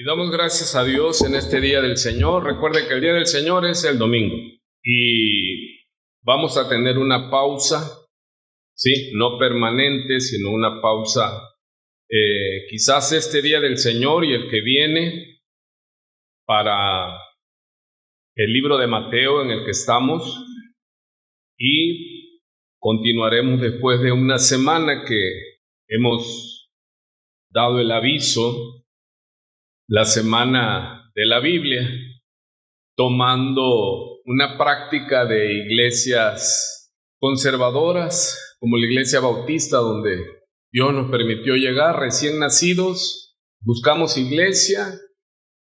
Y damos gracias a Dios en este Día del Señor. Recuerden que el Día del Señor es el domingo. Y vamos a tener una pausa, ¿sí? No permanente, sino una pausa. Quizás este Día del Señor y el que viene para el libro de Mateo en el que estamos. Y continuaremos después de una semana que hemos dado el aviso, la semana de la Biblia, tomando una práctica de iglesias conservadoras, como la iglesia bautista, donde Dios nos permitió llegar recién nacidos, buscamos iglesia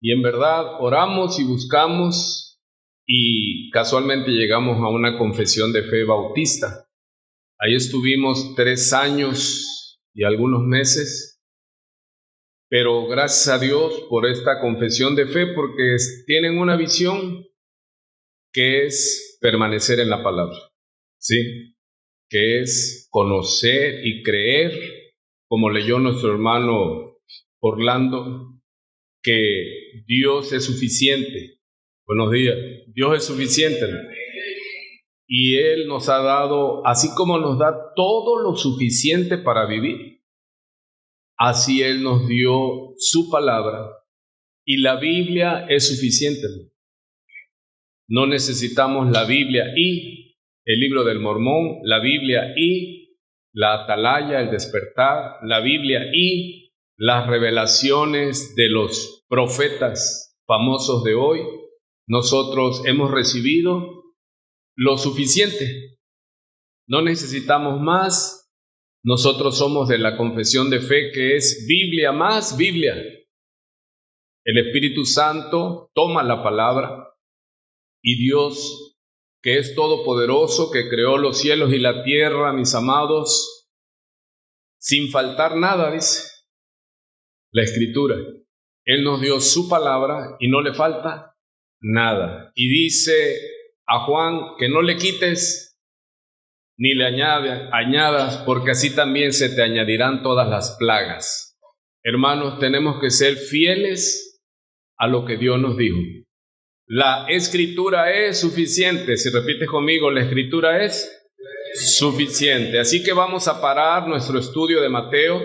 y en verdad oramos y buscamos y casualmente llegamos a una confesión de fe bautista. Ahí estuvimos 3 años y algunos meses. Pero gracias a Dios por esta confesión de fe, porque tienen una visión que es permanecer en la palabra, ¿sí? Que es conocer y creer, como leyó nuestro hermano Orlando, que Dios es suficiente. Buenos días. Dios es suficiente, ¿no? Y Él nos ha dado, así como nos da todo lo suficiente para vivir, así Él nos dio su palabra y la Biblia es suficiente. No necesitamos la Biblia y el libro del Mormón, la Biblia y la Atalaya, el despertar, la Biblia y las revelaciones de los profetas famosos de hoy. Nosotros hemos recibido lo suficiente. No necesitamos más. Nosotros somos de la confesión de fe que es Biblia más Biblia. El Espíritu Santo toma la palabra y Dios, que es todopoderoso, que creó los cielos y la tierra, mis amados, sin faltar nada, dice la Escritura. Él nos dio su palabra y no le falta nada. Y dice a Juan que no le quites ni le añadas, porque así también se te añadirán todas las plagas. Hermanos, tenemos que ser fieles a lo que Dios nos dijo. La Escritura es suficiente. Si repites conmigo, la Escritura es suficiente. Así que vamos a parar nuestro estudio de Mateo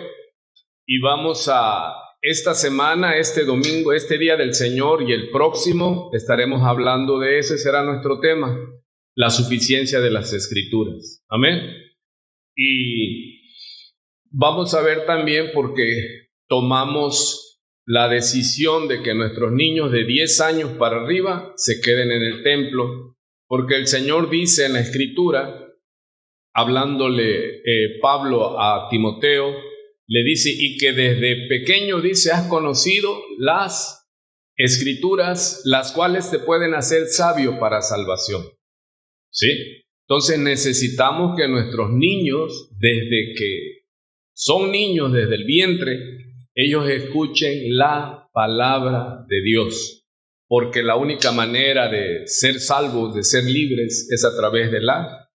y vamos a esta semana, este domingo, este Día del Señor y el próximo, estaremos hablando de ese, será nuestro tema. La suficiencia de las Escrituras. Amén. Y vamos a ver también porque tomamos la decisión de que nuestros niños de 10 años para arriba se queden en el templo, porque el Señor dice en la Escritura, hablándole Pablo a Timoteo, le dice, y que desde pequeño, dice, has conocido las Escrituras, las cuales te pueden hacer sabio para salvación. ¿Sí? Entonces necesitamos que nuestros niños, desde que son niños, desde el vientre, ellos escuchen la palabra de Dios, porque la única manera de ser salvos, de ser libres, es a través de la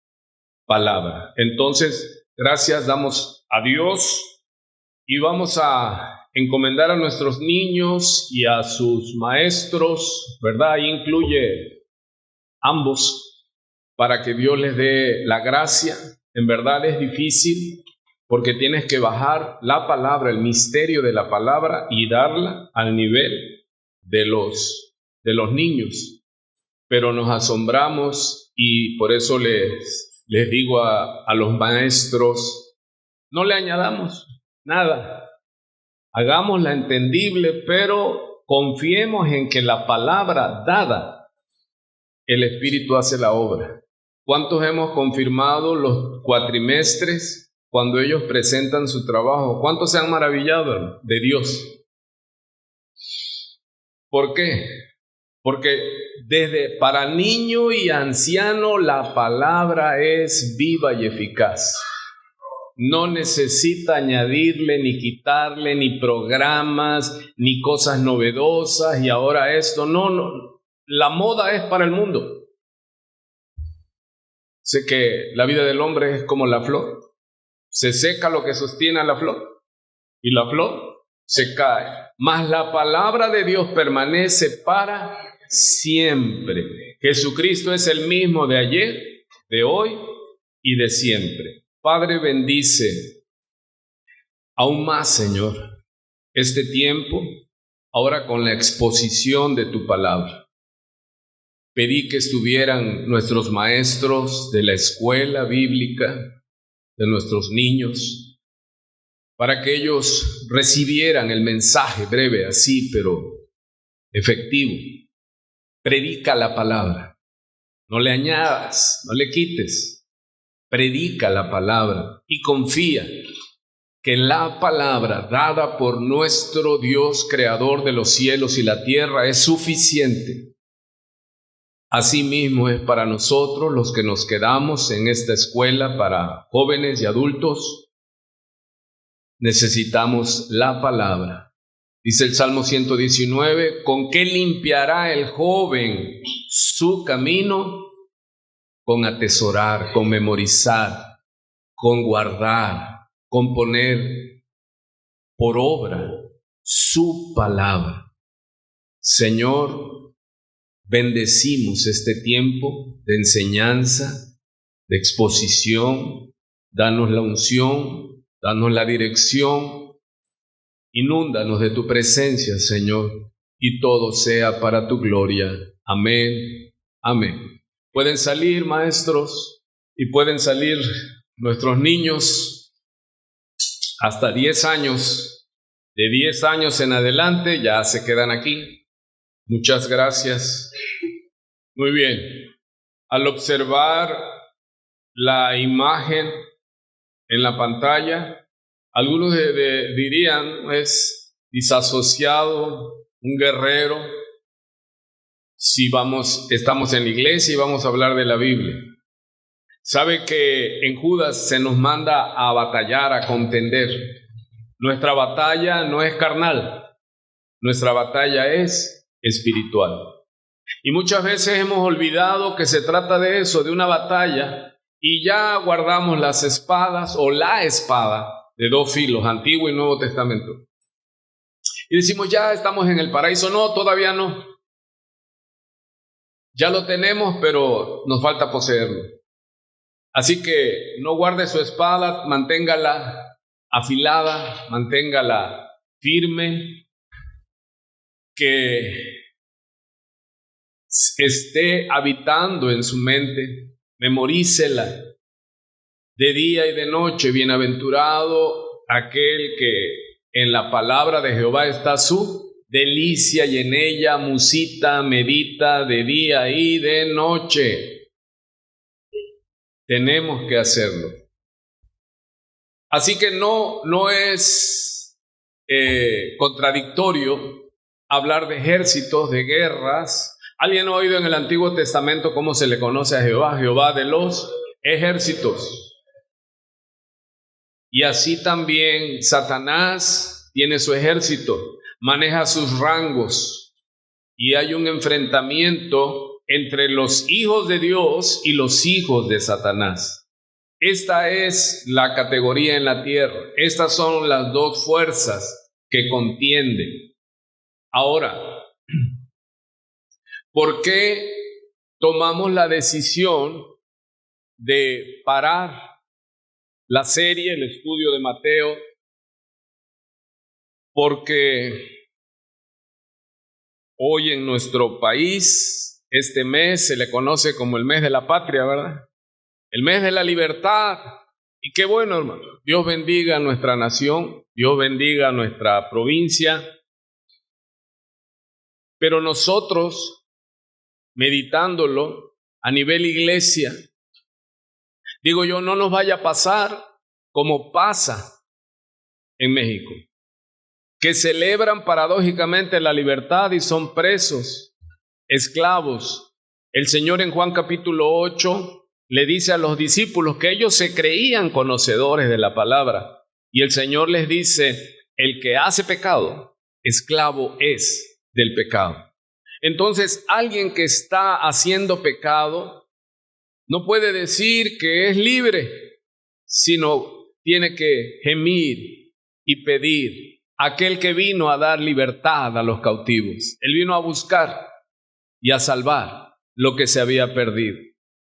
palabra. Entonces, gracias damos a Dios y vamos a encomendar a nuestros niños y a sus maestros, ¿verdad? Ahí incluye ambos, para que Dios les dé la gracia. En verdad es difícil porque tienes que bajar la palabra, el misterio de la palabra y darla al nivel de los niños. Pero nos asombramos y por eso les digo a los maestros, no le añadamos nada. Hagámosla entendible, pero confiemos en que la palabra dada, el Espíritu hace la obra. ¿Cuántos hemos confirmado los cuatrimestres cuando ellos presentan su trabajo? ¿Cuántos se han maravillado de Dios? ¿Por qué? Porque para niño y anciano la palabra es viva y eficaz. No necesita añadirle, ni quitarle, ni programas, ni cosas novedosas, y ahora esto. No. La moda es para el mundo. Sé que la vida del hombre es como la flor. Se seca lo que sostiene a la flor y la flor se cae, mas la palabra de Dios permanece para siempre. Jesucristo es el mismo de ayer, de hoy y de siempre. Padre, bendice aún más, Señor, este tiempo, ahora con la exposición de tu palabra. Pedí que estuvieran nuestros maestros de la escuela bíblica, de nuestros niños, para que ellos recibieran el mensaje breve, así, pero efectivo. Predica la palabra, no le añadas, no le quites. Predica la palabra y confía que la palabra dada por nuestro Dios, creador de los cielos y la tierra, es suficiente. Asimismo es para nosotros los que nos quedamos en esta escuela para jóvenes y adultos. Necesitamos la palabra. Dice el Salmo 119, ¿con qué limpiará el joven su camino? Con atesorar, con memorizar, con guardar, con poner por obra su palabra. Señor, bendecimos este tiempo de enseñanza, de exposición. Danos la unción, danos la dirección. Inúndanos de tu presencia, Señor, y todo sea para tu gloria. Amén, amén. Pueden salir, maestros, y pueden salir nuestros niños hasta 10 años. De 10 años en adelante ya se quedan aquí. Muchas gracias. Muy bien. Al observar la imagen en la pantalla, algunos dirían, es disasociado, un guerrero. Si estamos en la iglesia y vamos a hablar de la Biblia. Sabe que en Judas se nos manda a batallar, a contender. Nuestra batalla no es carnal, nuestra batalla es espiritual. Y muchas veces hemos olvidado que se trata de eso, de una batalla, y ya guardamos las espadas o la espada de 2 filos, Antiguo y Nuevo Testamento. Y decimos, ya estamos en el paraíso. No, todavía no. Ya lo tenemos, pero nos falta poseerlo. Así que no guarde su espada, manténgala afilada, manténgala firme, que esté habitando en su mente, memorícela de día y de noche. Bienaventurado aquel que en la palabra de Jehová está su delicia y en ella medita de día y de noche. Tenemos que hacerlo. Así que no es contradictorio hablar de ejércitos, de guerras. ¿Alguien ha oído en el Antiguo Testamento cómo se le conoce a Jehová? Jehová de los ejércitos. Y así también Satanás tiene su ejército, maneja sus rangos y hay un enfrentamiento entre los hijos de Dios y los hijos de Satanás. Esta es la categoría en la tierra. Estas son las 2 fuerzas que contienden. Ahora, ¿por qué tomamos la decisión de parar la serie, el estudio de Mateo? Porque hoy en nuestro país, este mes se le conoce como el mes de la patria, ¿verdad? El mes de la libertad. Y qué bueno, hermano. Dios bendiga a nuestra nación, Dios bendiga a nuestra provincia. Pero nosotros, meditándolo a nivel iglesia, digo yo, no nos vaya a pasar como pasa en México, que celebran paradójicamente la libertad y son presos, esclavos. El Señor en Juan capítulo 8 le dice a los discípulos que ellos se creían conocedores de la palabra, y el Señor les dice, el que hace pecado, esclavo es del pecado. Entonces, alguien que está haciendo pecado no puede decir que es libre, sino tiene que gemir y pedir aquel que vino a dar libertad a los cautivos. Él vino a buscar y a salvar lo que se había perdido.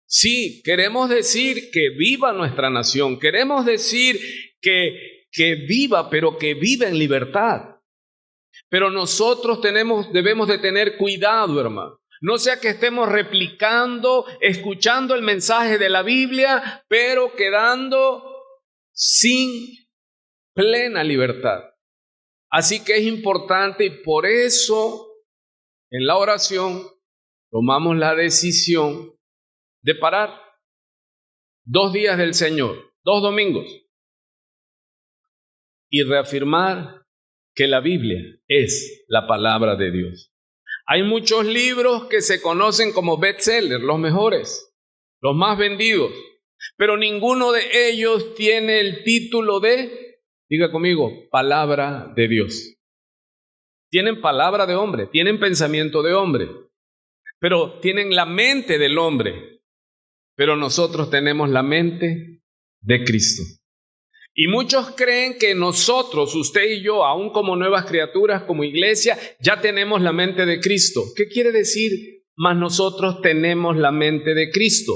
Sí, queremos decir que viva nuestra nación, queremos decir que viva, pero que viva en libertad. Pero nosotros debemos de tener cuidado, hermano. No sea que estemos replicando, escuchando el mensaje de la Biblia, pero quedando sin plena libertad. Así que es importante, y por eso en la oración tomamos la decisión de parar 2 días del Señor, 2 domingos, y reafirmar que la Biblia es la palabra de Dios. Hay muchos libros que se conocen como bestsellers, los mejores, los más vendidos, pero ninguno de ellos tiene el título de, diga conmigo, palabra de Dios. Tienen palabra de hombre, tienen pensamiento de hombre, pero tienen la mente del hombre. Pero nosotros tenemos la mente de Cristo. Y muchos creen que nosotros, usted y yo, aún como nuevas criaturas, como iglesia, ya tenemos la mente de Cristo. ¿Qué quiere decir? Mas nosotros tenemos la mente de Cristo.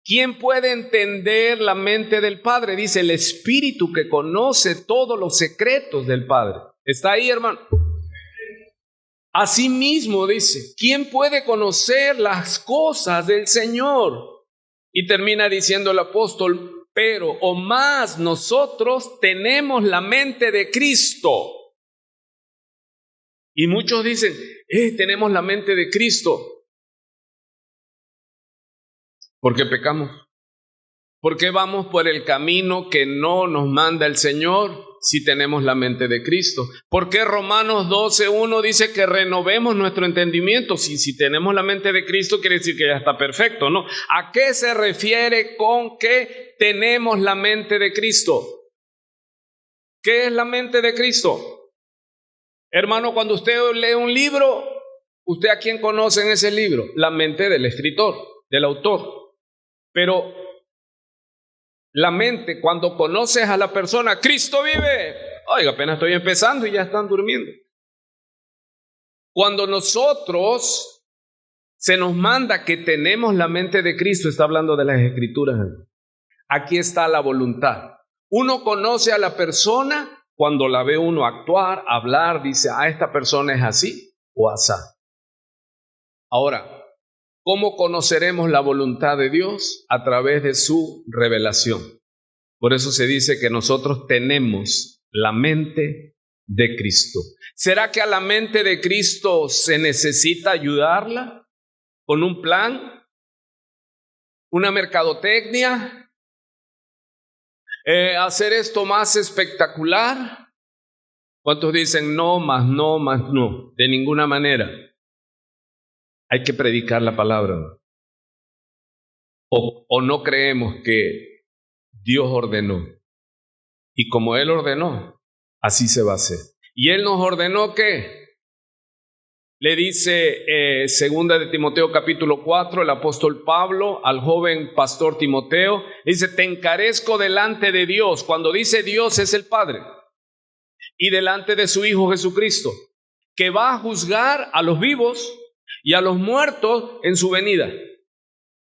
¿Quién puede entender la mente del Padre? Dice el Espíritu que conoce todos los secretos del Padre. ¿Está ahí, hermano? Asimismo dice, ¿quién puede conocer las cosas del Señor? Y termina diciendo el apóstol, pero o más nosotros tenemos la mente de Cristo. Y muchos dicen, tenemos la mente de Cristo. ¿Por qué pecamos? ¿Por qué vamos por el camino que no nos manda el Señor si tenemos la mente de Cristo? ¿Por qué Romanos 12:1 dice que renovemos nuestro entendimiento? Si tenemos la mente de Cristo, quiere decir que ya está perfecto, ¿no? ¿A qué se refiere con que tenemos la mente de Cristo? ¿Qué es la mente de Cristo? Hermano, cuando usted lee un libro, ¿usted a quién conoce en ese libro? La mente del escritor, del autor. Pero la mente, cuando conoces a la persona, Cristo vive. Oiga, apenas estoy empezando y ya están durmiendo. Cuando nosotros se nos manda que tenemos la mente de Cristo, está hablando de las Escrituras. Aquí está la voluntad. Uno conoce a la persona cuando la ve uno actuar, hablar, dice, esta persona es así o asá. Ahora, ¿cómo conoceremos la voluntad de Dios? A través de su revelación. Por eso se dice que nosotros tenemos la mente de Cristo. ¿Será que a la mente de Cristo se necesita ayudarla con un plan? ¿Una mercadotecnia? ¿Hacer esto más espectacular? ¿Cuántos dicen no, más no, más no? De ninguna manera. Hay que predicar la palabra. O no creemos que Dios ordenó. Y como Él ordenó, así se va a hacer. Y Él nos ordenó que, le dice 2 de Timoteo capítulo 4, el apóstol Pablo al joven pastor Timoteo, dice, te encarezco delante de Dios. Cuando dice Dios es el Padre. Y delante de su Hijo Jesucristo, que va a juzgar a los vivos y a los muertos en su venida.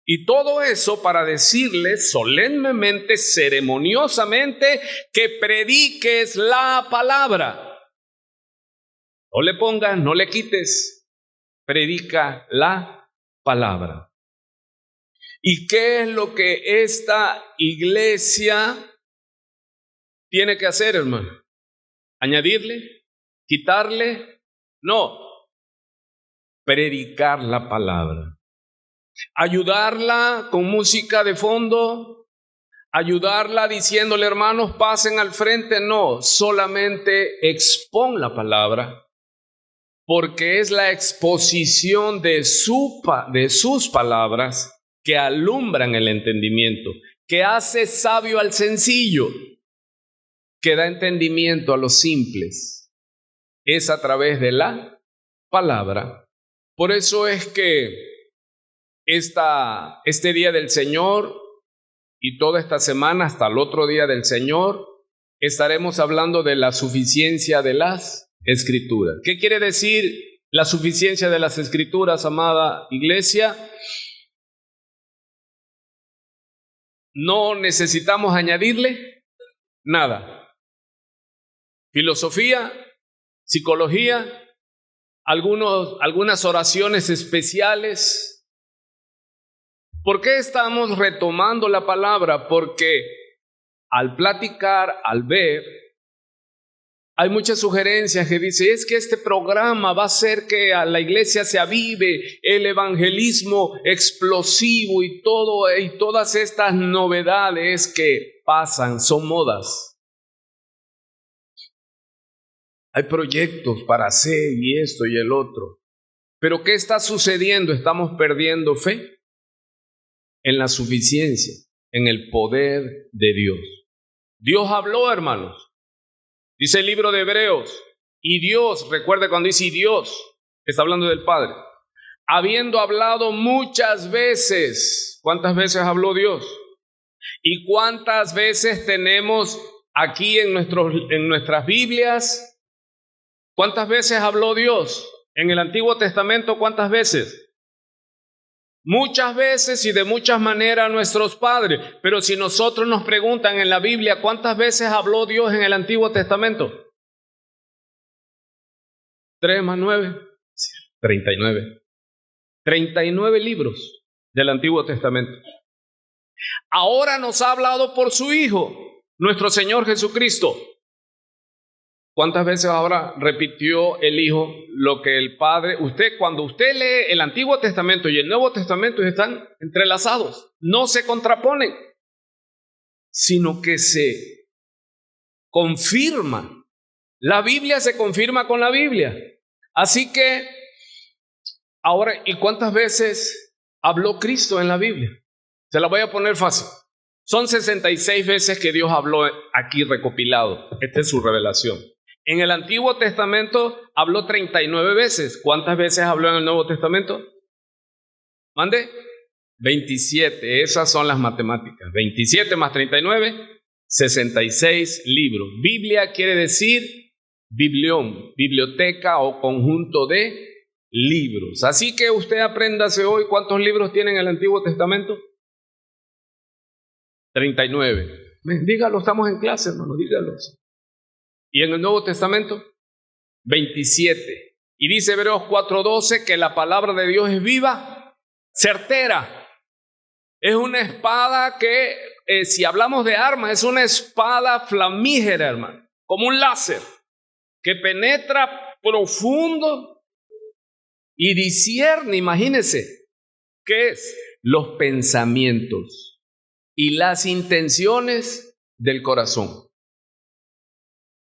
Y todo eso para decirles solemnemente, ceremoniosamente, que prediques la palabra. No le pongas, no le quites, predica la palabra. ¿Y qué es lo que esta iglesia tiene que hacer, hermano? ¿Añadirle? ¿Quitarle? No. Predicar la palabra. Ayudarla con música de fondo, ayudarla diciéndole, hermanos, pasen al frente. No, solamente expon la palabra, porque es la exposición de sus palabras que alumbran el entendimiento, que hace sabio al sencillo, que da entendimiento a los simples. Es a través de la palabra. Por eso es que este día del Señor y toda esta semana hasta el otro día del Señor, estaremos hablando de la suficiencia de las Escrituras. ¿Qué quiere decir la suficiencia de las Escrituras, amada iglesia? No necesitamos añadirle nada. Filosofía, psicología, algunas oraciones especiales. ¿Por qué estamos retomando la palabra? Porque al platicar, al ver, hay muchas sugerencias que dicen, es que este programa va a hacer que a la iglesia se avive el evangelismo explosivo y todas estas novedades que pasan, son modas. Hay proyectos para hacer y esto y el otro. Pero ¿qué está sucediendo? Estamos perdiendo fe en la suficiencia, en el poder de Dios. Dios habló, hermanos. Dice el libro de Hebreos, y Dios, recuerde cuando dice Dios, está hablando del Padre, habiendo hablado muchas veces. ¿Cuántas veces habló Dios? ¿Y cuántas veces tenemos aquí en nuestras Biblias? ¿Cuántas veces habló Dios? En el Antiguo Testamento, ¿cuántas veces? Muchas veces y de muchas maneras a nuestros padres. Pero si nosotros nos preguntan en la Biblia, ¿cuántas veces habló Dios en el Antiguo Testamento? 3 más 9, 39. 39 libros del Antiguo Testamento. Ahora nos ha hablado por su Hijo, nuestro Señor Jesucristo. ¿Cuántas veces ahora repitió el Hijo lo que el Padre? Cuando usted lee el Antiguo Testamento y el Nuevo Testamento, están entrelazados, no se contraponen, sino que se confirman. La Biblia se confirma con la Biblia. Así que, ahora, ¿y cuántas veces habló Cristo en la Biblia? Se la voy a poner fácil. Son 66 veces que Dios habló aquí recopilado. Esta es su revelación. En el Antiguo Testamento habló 39 veces. ¿Cuántas veces habló en el Nuevo Testamento? ¿Mande? 27. Esas son las matemáticas. 27 más 39, 66 libros. Biblia quiere decir biblión, biblioteca o conjunto de libros. Así que usted apréndase hoy cuántos libros tiene en el Antiguo Testamento. 39. Dígalo, estamos en clase, hermano, dígalo. Y en el Nuevo Testamento, 27. Y dice Hebreos 4:12 que la palabra de Dios es viva, certera. Es una espada que, si hablamos de armas, es una espada flamígera, hermano, como un láser, que penetra profundo y discierne, imagínense, ¿qué es? Los pensamientos y las intenciones del corazón.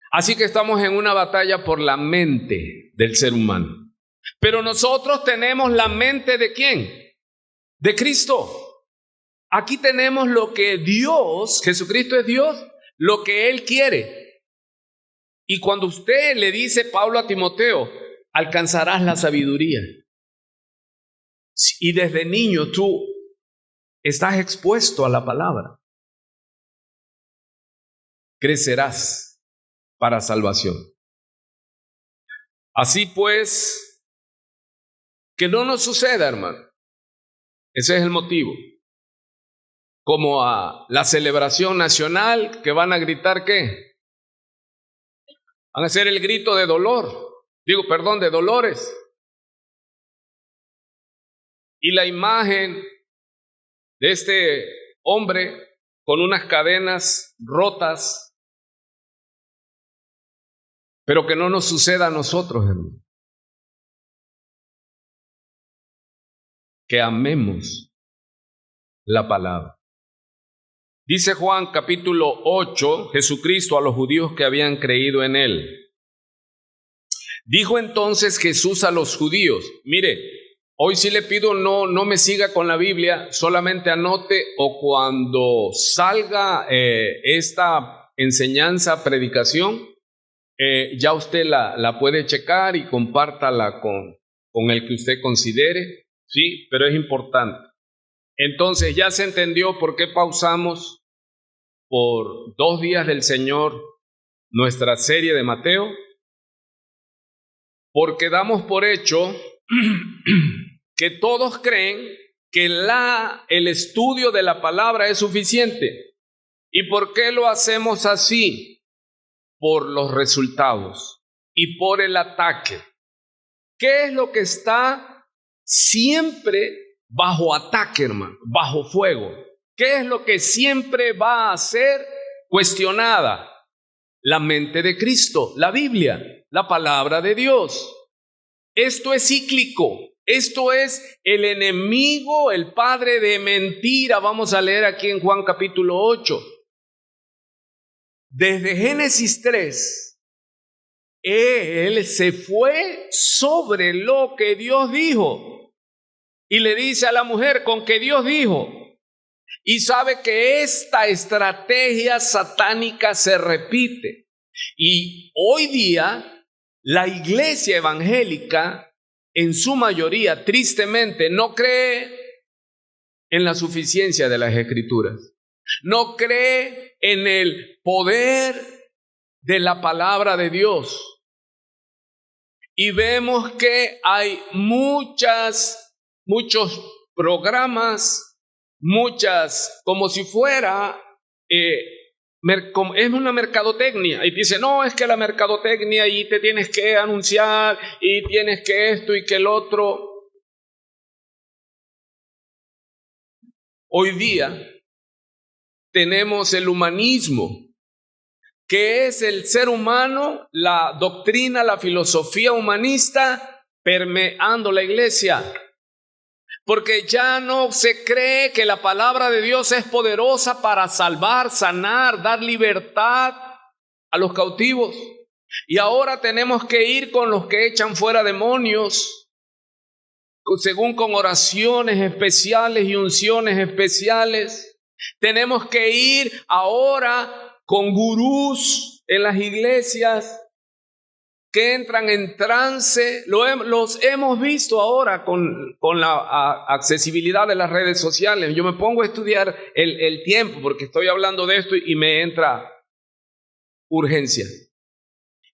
Así que estamos en una batalla por la mente del ser humano. Pero nosotros tenemos la mente ¿de quién? De Cristo. Aquí tenemos lo que Dios, Jesucristo es Dios, lo que Él quiere. Y cuando usted le dice, Pablo a Timoteo, alcanzarás la sabiduría. Y desde niño tú estás expuesto a la palabra. Crecerás para salvación. Así pues, que no nos suceda, hermano. Ese es el motivo. Como a la celebración nacional, que van a gritar, ¿qué? Van a hacer el grito de dolor. De dolores. Y la imagen de este hombre con unas cadenas rotas. Pero que no nos suceda a nosotros, hermano. Que amemos la palabra. Dice Juan capítulo 8, Jesucristo a los judíos que habían creído en Él. Dijo entonces Jesús a los judíos, mire, hoy sí le pido no me siga con la Biblia, solamente anote o cuando salga esta enseñanza, predicación, ya usted la puede checar y compártala con el que usted considere, sí, pero es importante. Entonces ya se entendió por qué pausamos por 2 días del Señor nuestra serie de Mateo, porque damos por hecho que todos creen que el estudio de la palabra es suficiente. ¿Y por qué lo hacemos así? Por los resultados y por el ataque. ¿Qué es lo que está siempre bajo ataque, hermano? Bajo fuego. ¿Qué es lo que siempre va a ser cuestionada? La mente de Cristo, la Biblia, la palabra de Dios. Esto es cíclico. Esto es el enemigo, el padre de mentira. Vamos a leer aquí en Juan capítulo 8. Desde Génesis 3, él se fue sobre lo que Dios dijo. Y le dice a la mujer, con que Dios dijo. Y sabe que esta estrategia satánica se repite. Y hoy día, la iglesia evangélica, en su mayoría, tristemente, no cree en la suficiencia de las Escrituras. No cree en el poder de la palabra de Dios. Y vemos que hay muchos programas, como si fuera, es una mercadotecnia. Y dice, no, es que la mercadotecnia y te tienes que anunciar y tienes que esto y que el otro. Hoy día tenemos el humanismo, que es el ser humano, la doctrina, la filosofía humanista permeando la iglesia. Porque ya no se cree que la palabra de Dios es poderosa para salvar, sanar, dar libertad a los cautivos. Y ahora tenemos que ir con los que echan fuera demonios, según con oraciones especiales y unciones especiales. Tenemos que ir ahora con gurús en las iglesias que entran en trance. Los hemos visto ahora con la accesibilidad de las redes sociales. Yo me pongo a estudiar el tiempo porque estoy hablando de esto y me entra urgencia.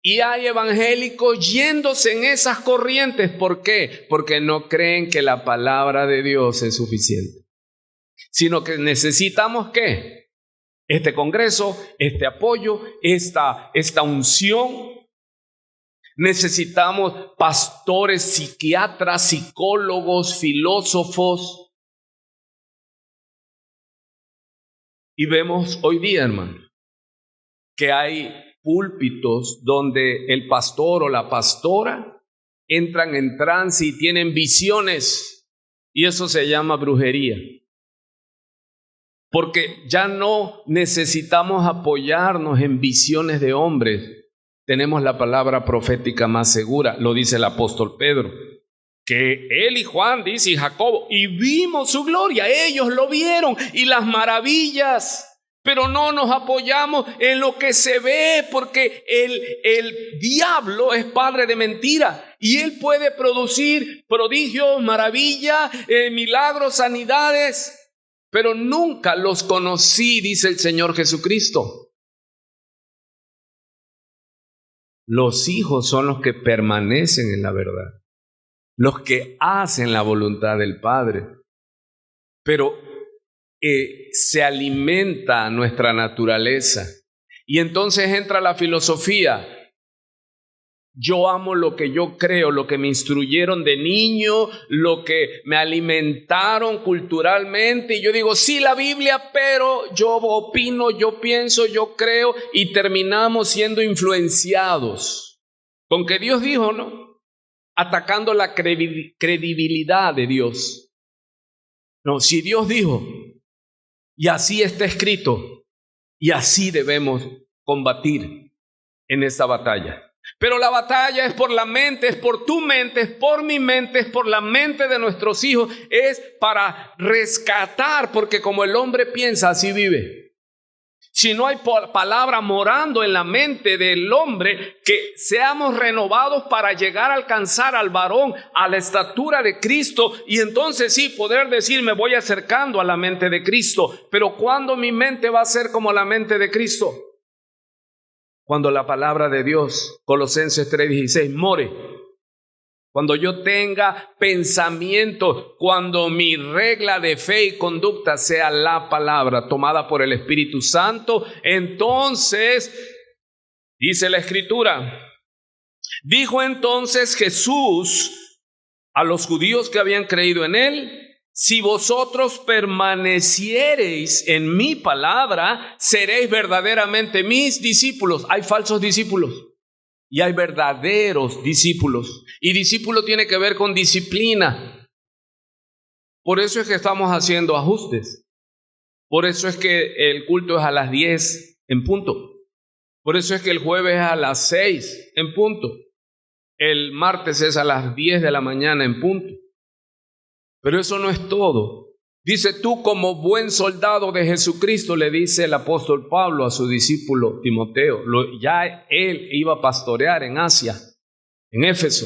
Y hay evangélicos yéndose en esas corrientes. ¿Por qué? Porque no creen que la palabra de Dios es suficiente, sino que necesitamos ¿qué? Este congreso, este apoyo, esta unción. Necesitamos pastores, psiquiatras, psicólogos, filósofos. Y vemos hoy día, hermano, que hay púlpitos donde el pastor o la pastora entran en trance y tienen visiones. Y eso se llama brujería. Porque ya no necesitamos apoyarnos en visiones de hombres. Tenemos la palabra profética más segura, lo dice el apóstol Pedro, que él y Juan, dice, y Jacobo, y vimos su gloria, ellos lo vieron, y las maravillas, pero no nos apoyamos en lo que se ve, porque el diablo es padre de mentira, y él puede producir prodigios, maravillas, milagros, sanidades, pero nunca los conocí, dice el Señor Jesucristo. Los hijos son los que permanecen en la verdad, los que hacen la voluntad del Padre. Pero se alimenta nuestra naturaleza. Y entonces entra la filosofía. Yo amo lo que yo creo, lo que me instruyeron de niño, lo que me alimentaron culturalmente. Y yo digo, sí, la Biblia, pero yo opino, yo pienso, yo creo, y terminamos siendo influenciados. Con que Dios dijo, ¿no? Atacando la credibilidad de Dios. No, si Dios dijo, y así está escrito, y así debemos combatir en esta batalla. Pero la batalla es por la mente, es por tu mente, es por mi mente, es por la mente de nuestros hijos, es para rescatar, porque como el hombre piensa, así vive. Si no hay palabra morando en la mente del hombre, que seamos renovados para llegar a alcanzar al varón, a la estatura de Cristo, y entonces sí poder decir, me voy acercando a la mente de Cristo. Pero ¿cuándo mi mente va a ser como la mente de Cristo? cuando la palabra de Dios, Colosenses 3:16, more. Cuando yo tenga pensamiento, cuando mi regla de fe y conducta sea la palabra tomada por el Espíritu Santo, entonces, dice la Escritura, dijo entonces Jesús a los judíos que habían creído en él: si vosotros permaneciereis en mi palabra, seréis verdaderamente mis discípulos. Hay falsos discípulos y hay verdaderos discípulos. Y discípulo tiene que ver con disciplina. Por eso es que estamos haciendo ajustes. Por eso es que el culto es a las 10 en punto. Por eso es que el jueves es a las 6 en punto. El martes es a las 10 de la mañana en punto. Pero eso no es todo. Dice: tú como buen soldado de Jesucristo, le dice el apóstol Pablo a su discípulo Timoteo. Ya él iba a pastorear en Asia, en Éfeso.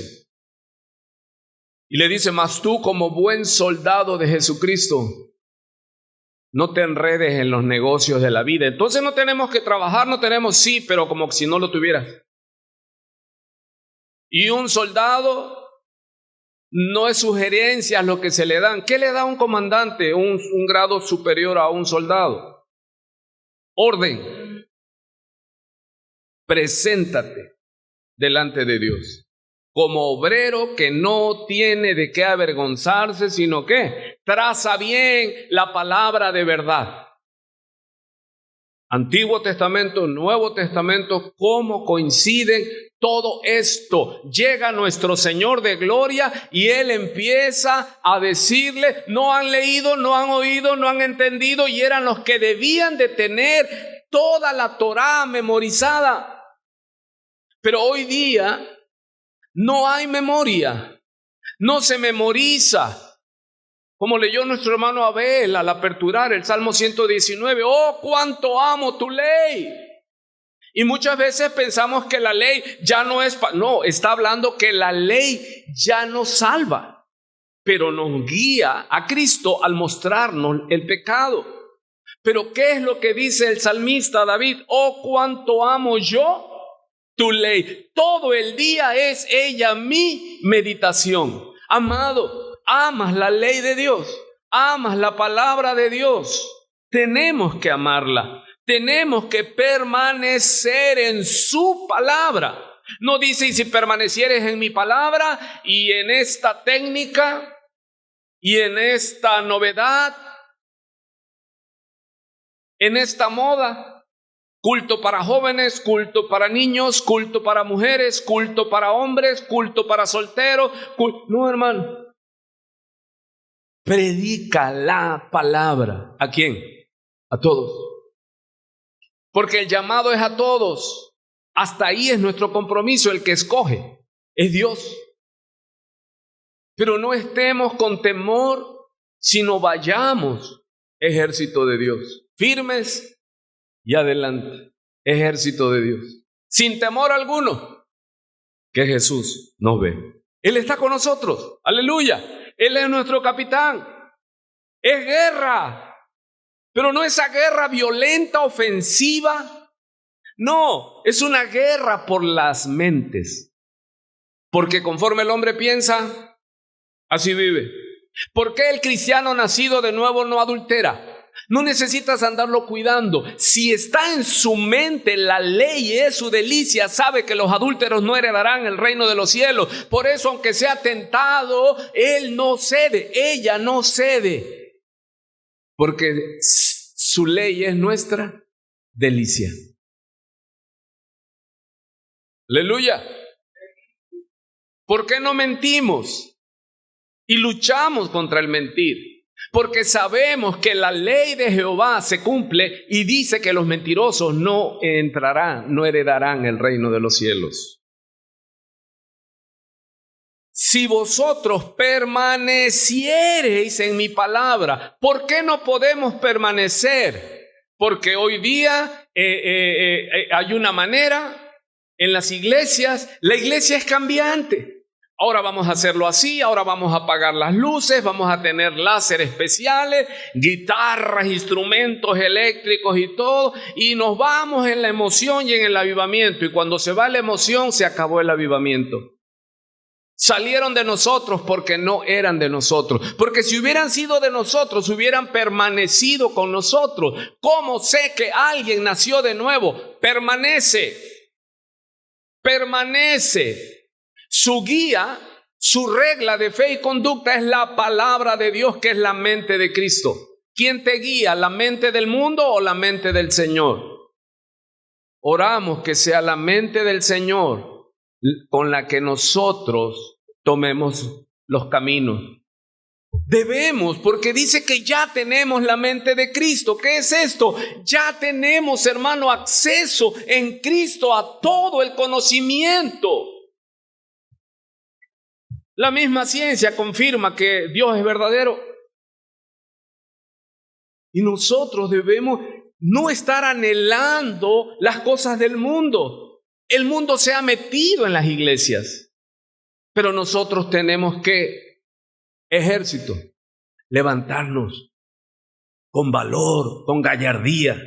Y le dice: mas tú como buen soldado de Jesucristo, no te enredes en los negocios de la vida. Entonces no tenemos que trabajar, no tenemos, sí, pero como si no lo tuvieras. Y un soldado no es sugerencias lo que se le dan. ¿Qué le da un comandante, un grado superior a un soldado? Orden. Preséntate delante de Dios como obrero que no tiene de qué avergonzarse, sino que traza bien la palabra de verdad. Antiguo Testamento, Nuevo Testamento, ¿cómo coinciden? Todo esto llega a nuestro Señor de gloria y Él empieza a decirle: no han leído, no han oído, no han entendido, y eran los que debían de tener toda la Torá memorizada. Pero hoy día no hay memoria, no se memoriza. Como leyó nuestro hermano Abel al aperturar el Salmo 119, oh, cuánto amo tu ley. Y muchas veces pensamos que la ley ya no es, no, está hablando que la ley ya nos salva, pero nos guía a Cristo al mostrarnos el pecado. Pero ¿qué es lo que dice el salmista David? Oh, cuánto amo yo tu ley. Todo el día es ella mi meditación. Amado, amas la ley de Dios, amas la palabra de Dios. Tenemos que amarla. Tenemos que permanecer en su palabra. No dice: y si permanecieres en mi palabra, y en esta técnica, y en esta novedad, en esta moda, culto para jóvenes, culto para niños, culto para mujeres, culto para hombres, culto para solteros. No, hermano. Predica la palabra. ¿A quién? A todos. Porque el llamado es a todos. Hasta ahí es nuestro compromiso. El que escoge es Dios. Pero no estemos con temor, sino vayamos, ejército de Dios, firmes y adelante, ejército de Dios, sin temor alguno, que Jesús nos ve. Él está con nosotros, aleluya. Él es nuestro capitán. Es guerra. Pero no esa guerra violenta, ofensiva. No, es una guerra por las mentes. Porque conforme el hombre piensa, así vive. ¿Por qué el cristiano nacido de nuevo no adultera? No necesitas andarlo cuidando. Si está en su mente la ley y es su delicia, sabe que los adúlteros no heredarán el reino de los cielos. Por eso, aunque sea tentado, él no cede, ella no cede. Porque su ley es nuestra delicia. Aleluya. ¿Por qué no mentimos? Y luchamos contra el mentir. Porque sabemos que la ley de Jehová se cumple y dice que los mentirosos no entrarán, no heredarán el reino de los cielos. Si vosotros permaneciereis en mi palabra. ¿Por qué no podemos permanecer? Porque hoy día hay una manera en las iglesias. La iglesia es cambiante. Ahora vamos a hacerlo así, ahora vamos a apagar las luces, vamos a tener láser especiales, guitarras, instrumentos eléctricos y todo, y nos vamos en la emoción y en el avivamiento, y cuando se va la emoción, se acabó el avivamiento. Salieron de nosotros porque no eran de nosotros, porque si hubieran sido de nosotros, hubieran permanecido con nosotros. ¿Cómo sé que alguien nació de nuevo? Permanece. Su guía, su regla de fe y conducta es la palabra de Dios, que es la mente de Cristo. ¿Quién te guía? ¿La mente del mundo o la mente del Señor? Oramos que sea la mente del Señor con la que nosotros tomemos los caminos. Debemos, porque dice que ya tenemos la mente de Cristo. ¿Qué es esto? Ya tenemos, hermano, acceso en Cristo a todo el conocimiento. La misma ciencia confirma que Dios es verdadero. Y nosotros debemos no estar anhelando las cosas del mundo. El mundo se ha metido en las iglesias, pero nosotros tenemos que, ejército, levantarnos con valor, con gallardía,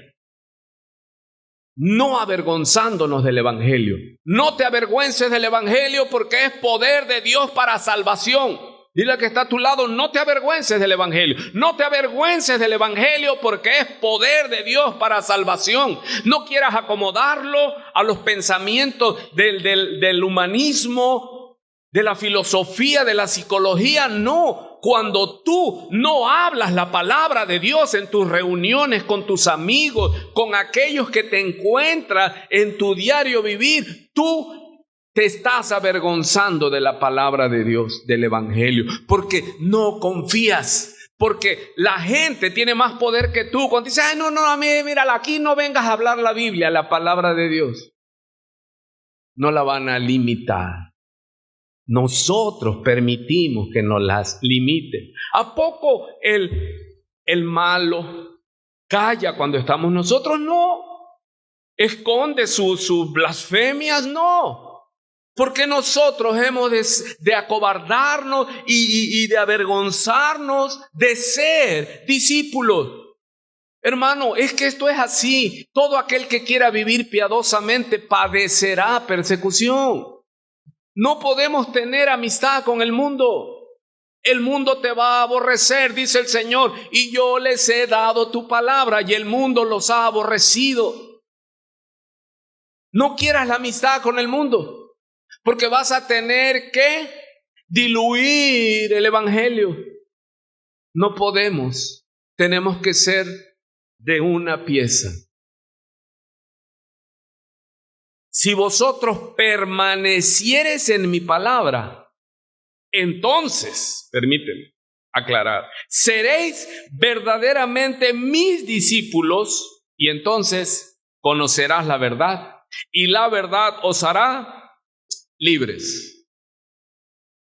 no avergonzándonos del evangelio. No te avergüences del evangelio, porque es poder de Dios para salvación. Dile al que está a tu lado: no te avergüences del evangelio. No te avergüences del evangelio, porque es poder de Dios para salvación. No quieras acomodarlo a los pensamientos del humanismo, de la filosofía, de la psicología. No. Cuando tú no hablas la palabra de Dios en tus reuniones con tus amigos, con aquellos que te encuentras en tu diario vivir, tú te estás avergonzando de la palabra de Dios, del evangelio, porque no confías. Porque la gente tiene más poder que tú. Cuando dices: ay, no, a mí, mira, aquí no vengas a hablar la Biblia, la palabra de Dios, no la van a limitar. Nosotros permitimos que nos las limiten. ¿A poco el malo calla cuando estamos nosotros? No. ¿Esconde sus blasfemias? No. Porque nosotros hemos de acobardarnos y de avergonzarnos de ser discípulos. Hermano, es que esto es así. Todo aquel que quiera vivir piadosamente padecerá persecución. No podemos tener amistad con el mundo. El mundo te va a aborrecer, dice el Señor, y yo les he dado tu palabra, y el mundo los ha aborrecido. No quieras la amistad con el mundo, porque vas a tener que diluir el evangelio. No podemos. Tenemos que ser de una pieza. Si vosotros permaneciereis en mi palabra, entonces, permíteme aclarar, seréis verdaderamente mis discípulos, y entonces conocerás la verdad, y la verdad os hará libres.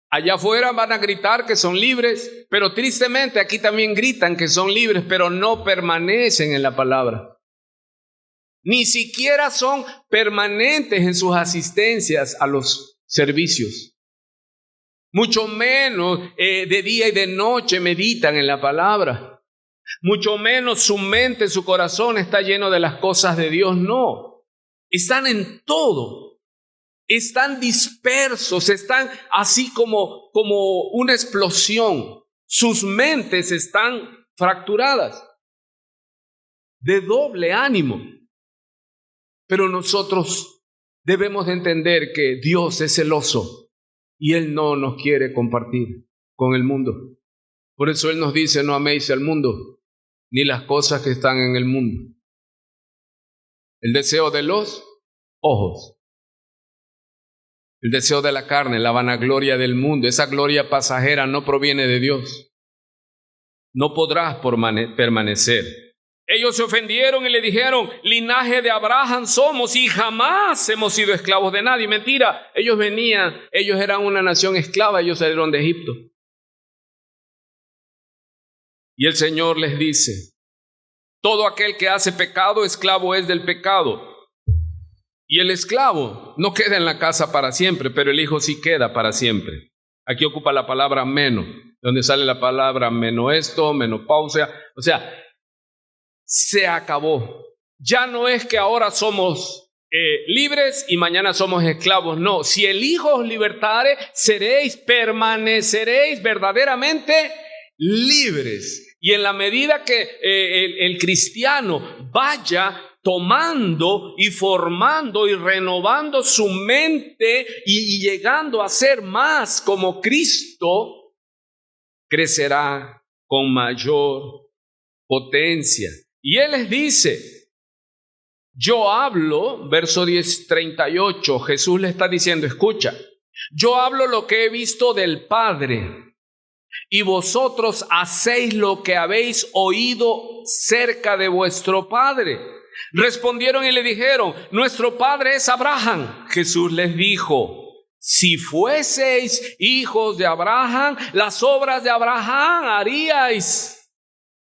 Allá afuera van a gritar que son libres, pero tristemente aquí también gritan que son libres, pero no permanecen en la palabra. Ni siquiera son permanentes en sus asistencias a los servicios. Mucho menos de día y de noche meditan en la palabra. Mucho menos su mente, su corazón está lleno de las cosas de Dios. No. Están en todo. Están dispersos. Están así como una explosión. Sus mentes están fracturadas. De doble ánimo. Pero nosotros debemos de entender que Dios es celoso y Él no nos quiere compartir con el mundo. Por eso Él nos dice: no améis al mundo, ni las cosas que están en el mundo. El deseo de los ojos, el deseo de la carne, la vanagloria del mundo, esa gloria pasajera no proviene de Dios. No podrás permanecer. Ellos se ofendieron y le dijeron: linaje de Abraham somos y jamás hemos sido esclavos de nadie. Mentira, ellos eran una nación esclava, ellos salieron de Egipto. Y el Señor les dice: todo aquel que hace pecado, esclavo es del pecado. Y el esclavo no queda en la casa para siempre, pero el hijo sí queda para siempre. Aquí ocupa la palabra meno, donde sale la palabra menoesto, menopausia. O sea, se acabó. Ya no es que ahora somos libres y mañana somos esclavos. No, si el Hijo os libertare, permaneceréis verdaderamente libres. Y en la medida que el cristiano vaya tomando y formando y renovando su mente y llegando a ser más como Cristo, crecerá con mayor potencia. Y Él les dice, yo hablo, verso 38, Jesús le está diciendo, escucha, yo hablo lo que he visto del Padre, y vosotros hacéis lo que habéis oído cerca de vuestro padre. Respondieron y le dijeron, nuestro padre es Abraham. Jesús les dijo, si fueseis hijos de Abraham, las obras de Abraham haríais.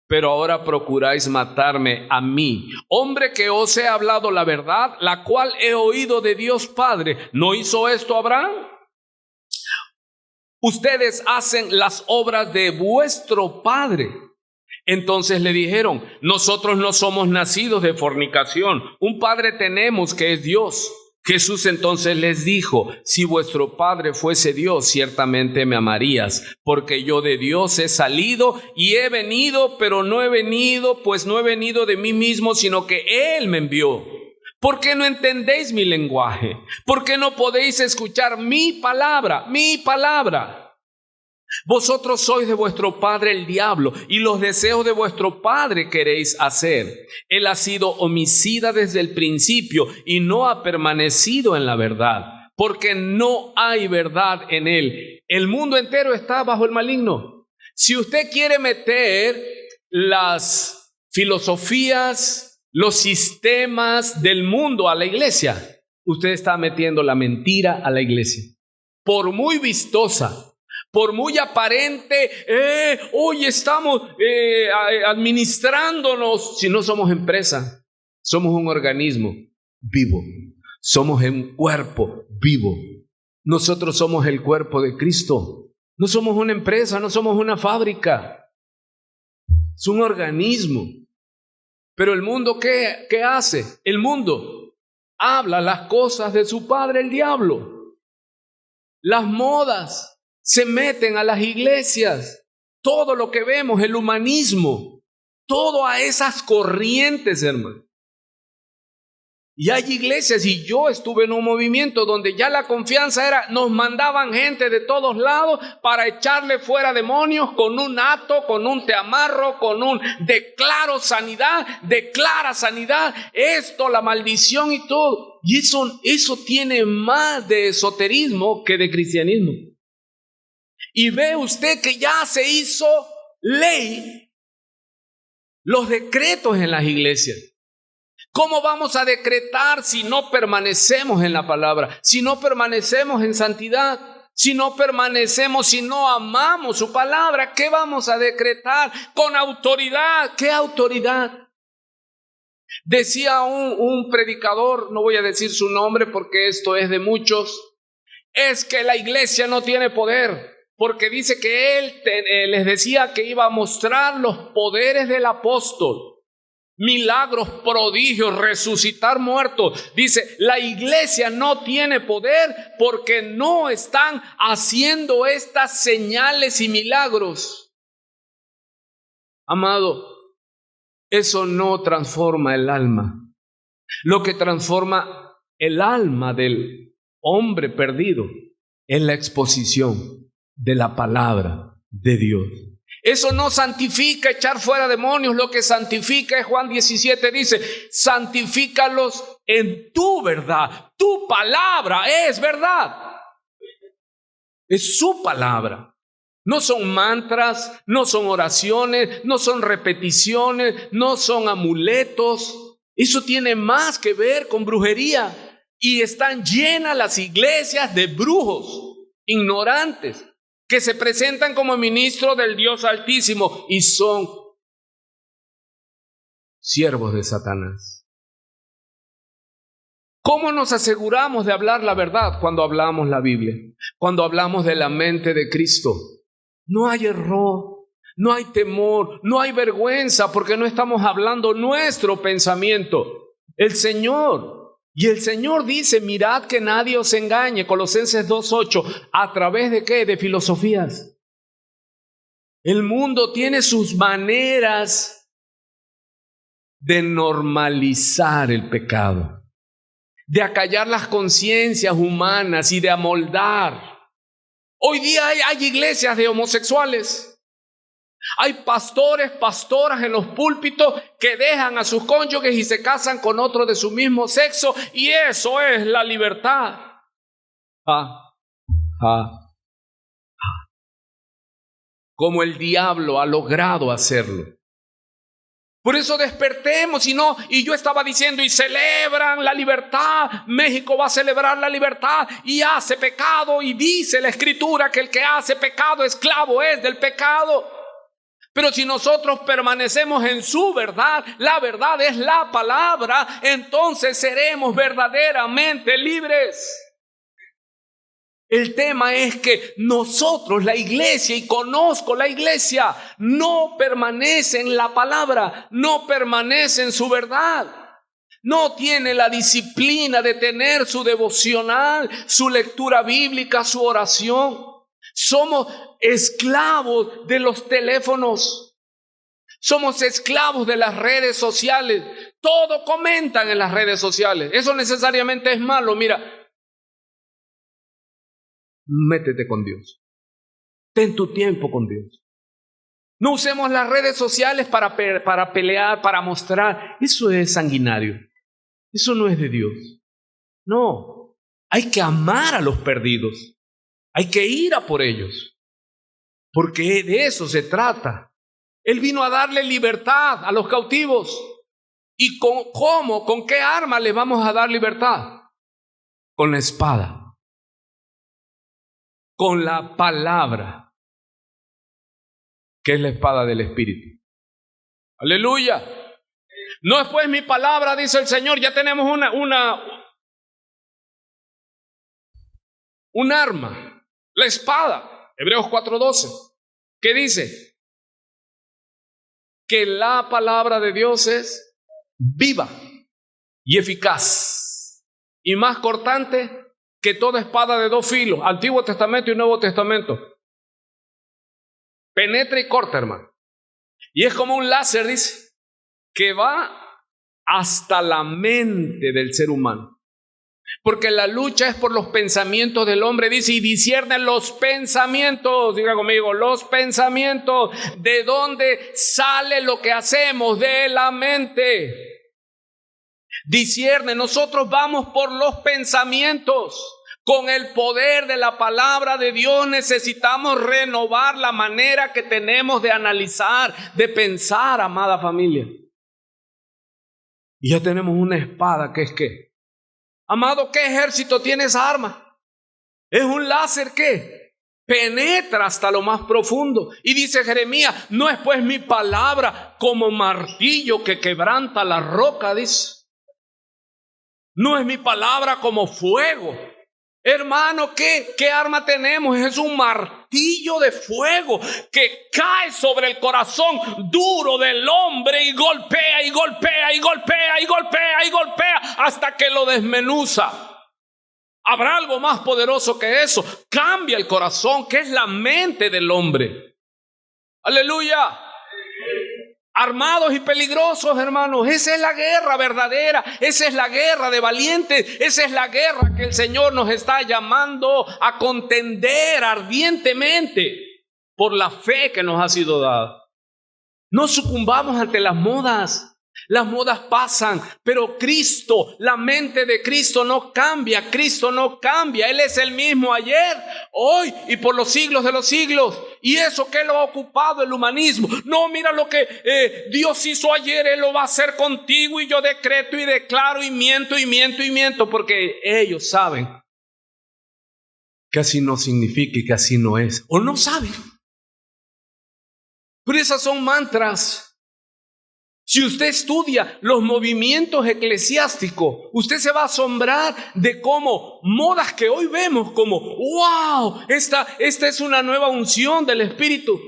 Pero ahora procuráis matarme a mí, hombre que os he hablado la verdad, la cual he oído de Dios Padre. ¿No hizo esto Abraham? Ustedes hacen las obras de vuestro padre. Entonces le dijeron, nosotros no somos nacidos de fornicación, un padre tenemos que es Dios. Jesús entonces les dijo, si vuestro padre fuese Dios, ciertamente me amarías, porque yo de Dios he salido y he venido, pero no he venido, pues no he venido de mí mismo, sino que Él me envió. ¿Por qué no entendéis mi lenguaje? ¿Por qué no podéis escuchar mi palabra? Mi palabra. Vosotros sois de vuestro padre el diablo, y los deseos de vuestro padre queréis hacer. Él ha sido homicida desde el principio y no ha permanecido en la verdad, porque no hay verdad en él. El mundo entero está bajo el maligno. Si usted quiere meter las filosofías, los sistemas del mundo a la iglesia, usted está metiendo la mentira a la iglesia. Por muy vistosa, por muy aparente, hoy estamos administrándonos, si no somos empresa, somos un organismo vivo, somos un cuerpo vivo. Nosotros somos el cuerpo de Cristo, no somos una empresa, no somos una fábrica, es un organismo. Pero el mundo, ¿qué hace? El mundo habla las cosas de su padre el diablo, las modas. Se meten a las iglesias, todo lo que vemos, el humanismo, todo a esas corrientes, hermano. Y hay iglesias, y yo estuve en un movimiento donde ya la confianza era, nos mandaban gente de todos lados para echarle fuera demonios con un ato, con un te amarro, con un declara sanidad, esto, la maldición y todo. Y eso tiene más de esoterismo que de cristianismo. Y ve usted que ya se hizo ley los decretos en las iglesias. ¿Cómo vamos a decretar si no permanecemos en la palabra? Si no permanecemos en santidad, si no permanecemos, si no amamos su palabra, ¿qué vamos a decretar? Con autoridad. ¿Qué autoridad? Decía un predicador, no voy a decir su nombre porque esto es de muchos, es que la iglesia no tiene poder. Porque dice que él les decía que iba a mostrar los poderes del apóstol, milagros, prodigios, resucitar muertos. Dice, la iglesia no tiene poder porque no están haciendo estas señales y milagros. Amado, eso no transforma el alma. Lo que transforma el alma del hombre perdido es la exposición de la palabra de Dios. Eso no santifica echar fuera demonios. Lo que santifica es Juan 17 dice, santifícalos en tu verdad. Tu palabra es verdad. Es su palabra. No son mantras, no son oraciones, no son repeticiones, no son amuletos. Eso tiene más que ver con brujería. Y están llenas las iglesias de brujos, ignorantes, que se presentan como ministros del Dios Altísimo y son siervos de Satanás. ¿Cómo nos aseguramos de hablar la verdad cuando hablamos la Biblia? Cuando hablamos de la mente de Cristo. No hay error, no hay temor, no hay vergüenza, porque no estamos hablando nuestro pensamiento. El Señor dice, mirad que nadie os engañe, Colosenses 2:8, ¿a través de qué? De filosofías. El mundo tiene sus maneras de normalizar el pecado, de acallar las conciencias humanas y de amoldar. Hoy día hay iglesias de homosexuales. Hay pastores, pastoras en los púlpitos que dejan a sus cónyuges y se casan con otro de su mismo sexo, y eso es la libertad. Como el diablo ha logrado hacerlo. Por eso despertemos, y yo estaba diciendo, y celebran la libertad. México va a celebrar la libertad y hace pecado, y dice la Escritura que el que hace pecado, esclavo es del pecado. Pero si nosotros permanecemos en su verdad, la verdad es la palabra, entonces seremos verdaderamente libres. El tema es que nosotros, la iglesia, y conozco la iglesia, no permanece en la palabra, no permanece en su verdad. No tiene la disciplina de tener su devocional, su lectura bíblica, su oración. Somos esclavos de los teléfonos. Somos esclavos de las redes sociales. Todo comentan en las redes sociales. Eso necesariamente es malo. Mira, métete con Dios. Ten tu tiempo con Dios. No usemos las redes sociales para pelear, para mostrar. Eso es sanguinario. Eso no es de Dios. No. Hay que amar a los perdidos. Hay que ir a por ellos. Porque de eso se trata. Él vino a darle libertad a los cautivos. ¿Y cómo? ¿Con qué arma le vamos a dar libertad? Con la espada. Con la palabra, que es la espada del Espíritu. Aleluya. No es pues mi palabra, dice el Señor. Ya tenemos un arma, la espada. Hebreos 4:12, que dice que la palabra de Dios es viva y eficaz y más cortante que toda espada de dos filos, Antiguo Testamento y Nuevo Testamento. Penetra y corta, hermano. Y es como un láser, dice, que va hasta la mente del ser humano. Porque la lucha es por los pensamientos del hombre, dice, y discierne los pensamientos. Diga conmigo, los pensamientos. ¿De dónde sale lo que hacemos? De la mente. Discierne, nosotros vamos por los pensamientos. Con el poder de la palabra de Dios necesitamos renovar la manera que tenemos de analizar, de pensar, amada familia. Y ya tenemos una espada que es ¿qué? Amado, ¿qué ejército tiene esa arma? Es un láser que penetra hasta lo más profundo. Y dice Jeremías, no es pues mi palabra como martillo que quebranta la roca, dice. No es mi palabra como fuego. Hermano, ¿qué arma tenemos? Es un martillo de fuego que cae sobre el corazón duro del hombre y golpea y golpea y golpea y golpea y golpea hasta que lo desmenuza. ¿Habrá algo más poderoso que eso? Cambia el corazón, que es la mente del hombre. Aleluya. Armados y peligrosos, hermanos. Esa es la guerra verdadera. Esa es la guerra de valientes. Esa es la guerra que el Señor nos está llamando a contender ardientemente por la fe que nos ha sido dada. No sucumbamos ante las modas. Las modas pasan, pero Cristo, la mente de Cristo no cambia. Cristo no cambia. Él es el mismo ayer, hoy y por los siglos de los siglos. ¿Y eso qué lo ha ocupado el humanismo? No, mira lo que Dios hizo ayer, Él lo va a hacer contigo, y yo decreto y declaro y miento, porque ellos saben que así no significa y que así no es. O no saben. Pero esas son mantras. Si usted estudia los movimientos eclesiásticos, usted se va a asombrar de cómo modas que hoy vemos como, wow, esta es una nueva unción del Espíritu.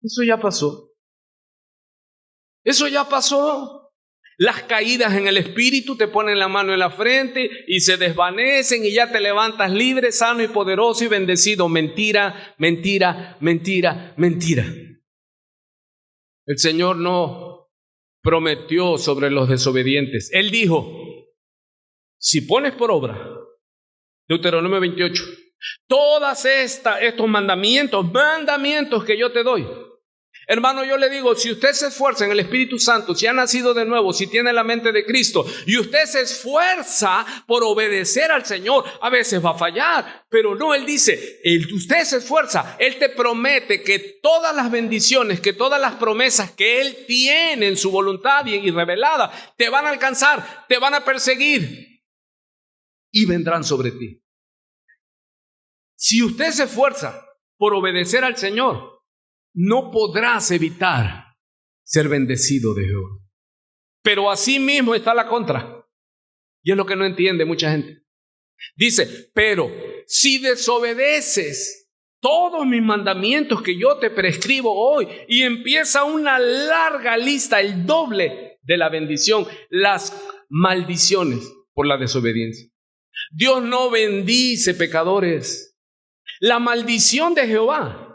Eso ya pasó. Eso ya pasó. Las caídas en el Espíritu te ponen la mano en la frente y se desvanecen y ya te levantas libre, sano y poderoso y bendecido. Mentira, mentira, mentira, mentira. El Señor no prometió sobre los desobedientes. Él dijo, si pones por obra, Deuteronomio 28, todas estos mandamientos que yo te doy. Hermano, yo le digo, si usted se esfuerza en el Espíritu Santo, si ha nacido de nuevo, si tiene la mente de Cristo, y usted se esfuerza por obedecer al Señor, a veces va a fallar, pero no, Él dice, usted se esfuerza, Él te promete que todas las bendiciones, que todas las promesas que Él tiene en su voluntad y revelada, te van a alcanzar, te van a perseguir y vendrán sobre ti. Si usted se esfuerza por obedecer al Señor, no podrás evitar ser bendecido de Jehová. Pero así mismo está la contra. Y es lo que no entiende mucha gente. Dice, pero si desobedeces todos mis mandamientos que yo te prescribo hoy, y empieza una larga lista, el doble de la bendición, las maldiciones por la desobediencia. Dios no bendice pecadores. La maldición de Jehová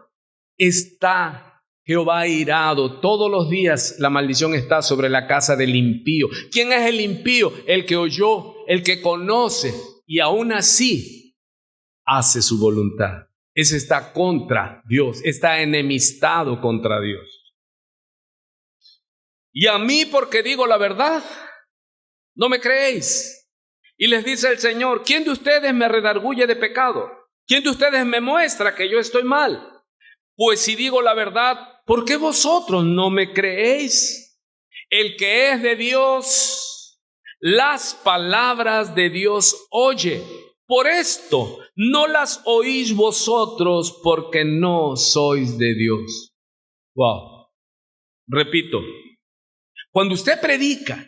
está Jehová airado. Todos los días la maldición está sobre la casa del impío. ¿Quién es el impío? El que oyó, el que conoce y aún así hace su voluntad. Ese está contra Dios, está enemistado contra Dios. Y a mí, porque digo la verdad, no me creéis. Y les dice el Señor, ¿quién de ustedes me redarguye de pecado? ¿Quién de ustedes me muestra que yo estoy mal? Pues si digo la verdad, ¿por qué vosotros no me creéis? El que es de Dios, las palabras de Dios oye. Por esto no las oís vosotros, porque no sois de Dios. Wow. Repito, cuando usted predica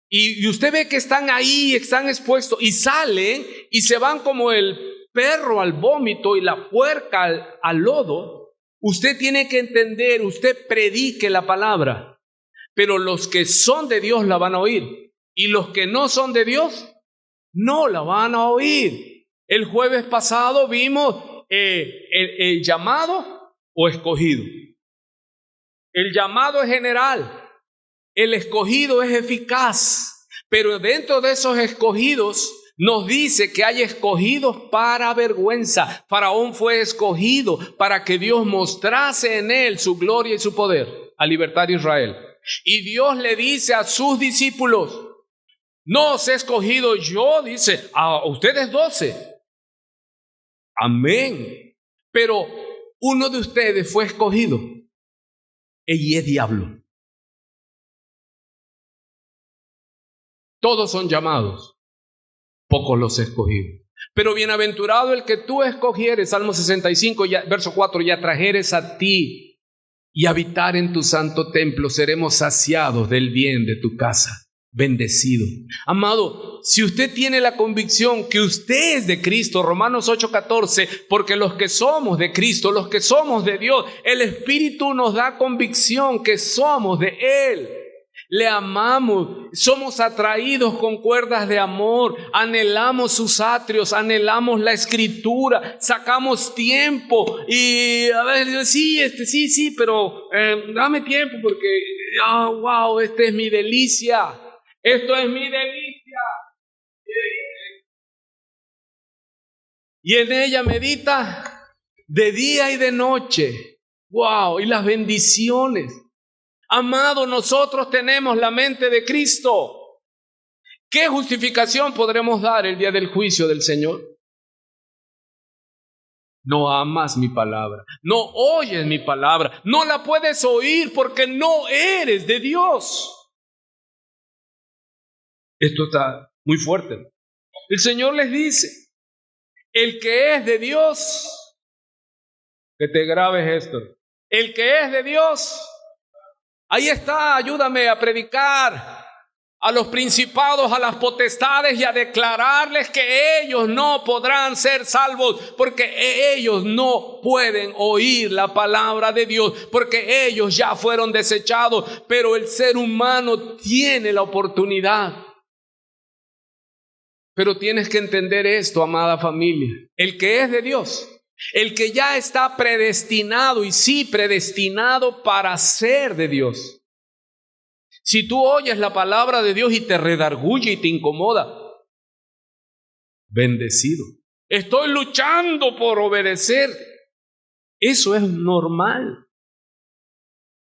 y usted ve que están ahí, están expuestos y salen y se van como el perro al vómito y la puerca al lodo, usted tiene que entender, usted predique la palabra, pero los que son de Dios la van a oír y los que no son de Dios no la van a oír. El jueves pasado vimos el llamado o escogido. El llamado es general, el escogido es eficaz, pero dentro de esos escogidos nos dice que hay escogidos para vergüenza. Faraón fue escogido para que Dios mostrase en él su gloria y su poder a libertar a Israel. Y Dios le dice a sus discípulos, no os he escogido yo, dice, a ustedes 12. Amén. Pero uno de ustedes fue escogido y es diablo. Todos son llamados, pocos los escogidos. Pero bienaventurado el que tú escogieres, Salmo 65, verso 4, y atrajeres a ti y habitar en tu santo templo, seremos saciados del bien de tu casa. Bendecido. Amado, si usted tiene la convicción que usted es de Cristo, Romanos 8:14, porque los que somos de Cristo, los que somos de Dios, el Espíritu nos da convicción que somos de Él. Le amamos, somos atraídos con cuerdas de amor, anhelamos sus atrios, anhelamos la Escritura, sacamos tiempo y a ver, sí, pero dame tiempo porque, wow, esta es mi delicia, esto es mi delicia. Y en ella medita de día y de noche, wow, y las bendiciones. Amado, nosotros tenemos la mente de Cristo. ¿Qué justificación podremos dar el día del juicio del Señor? No amas mi palabra, no oyes mi palabra, no la puedes oír porque no eres de Dios. Esto está muy fuerte. El Señor les dice, el que es de Dios, que te grabes esto, el que es de Dios, Ahí está, ayúdame a predicar a los principados, a las potestades y a declararles que ellos no podrán ser salvos porque ellos no pueden oír la palabra de Dios, porque ellos ya fueron desechados, pero el ser humano tiene la oportunidad. Pero tienes que entender esto, amada familia, el que es de Dios, el que ya está predestinado, y sí, predestinado para ser de Dios. Si tú oyes la palabra de Dios y te redarguye y te incomoda, bendecido. Estoy luchando por obedecer. Eso es normal.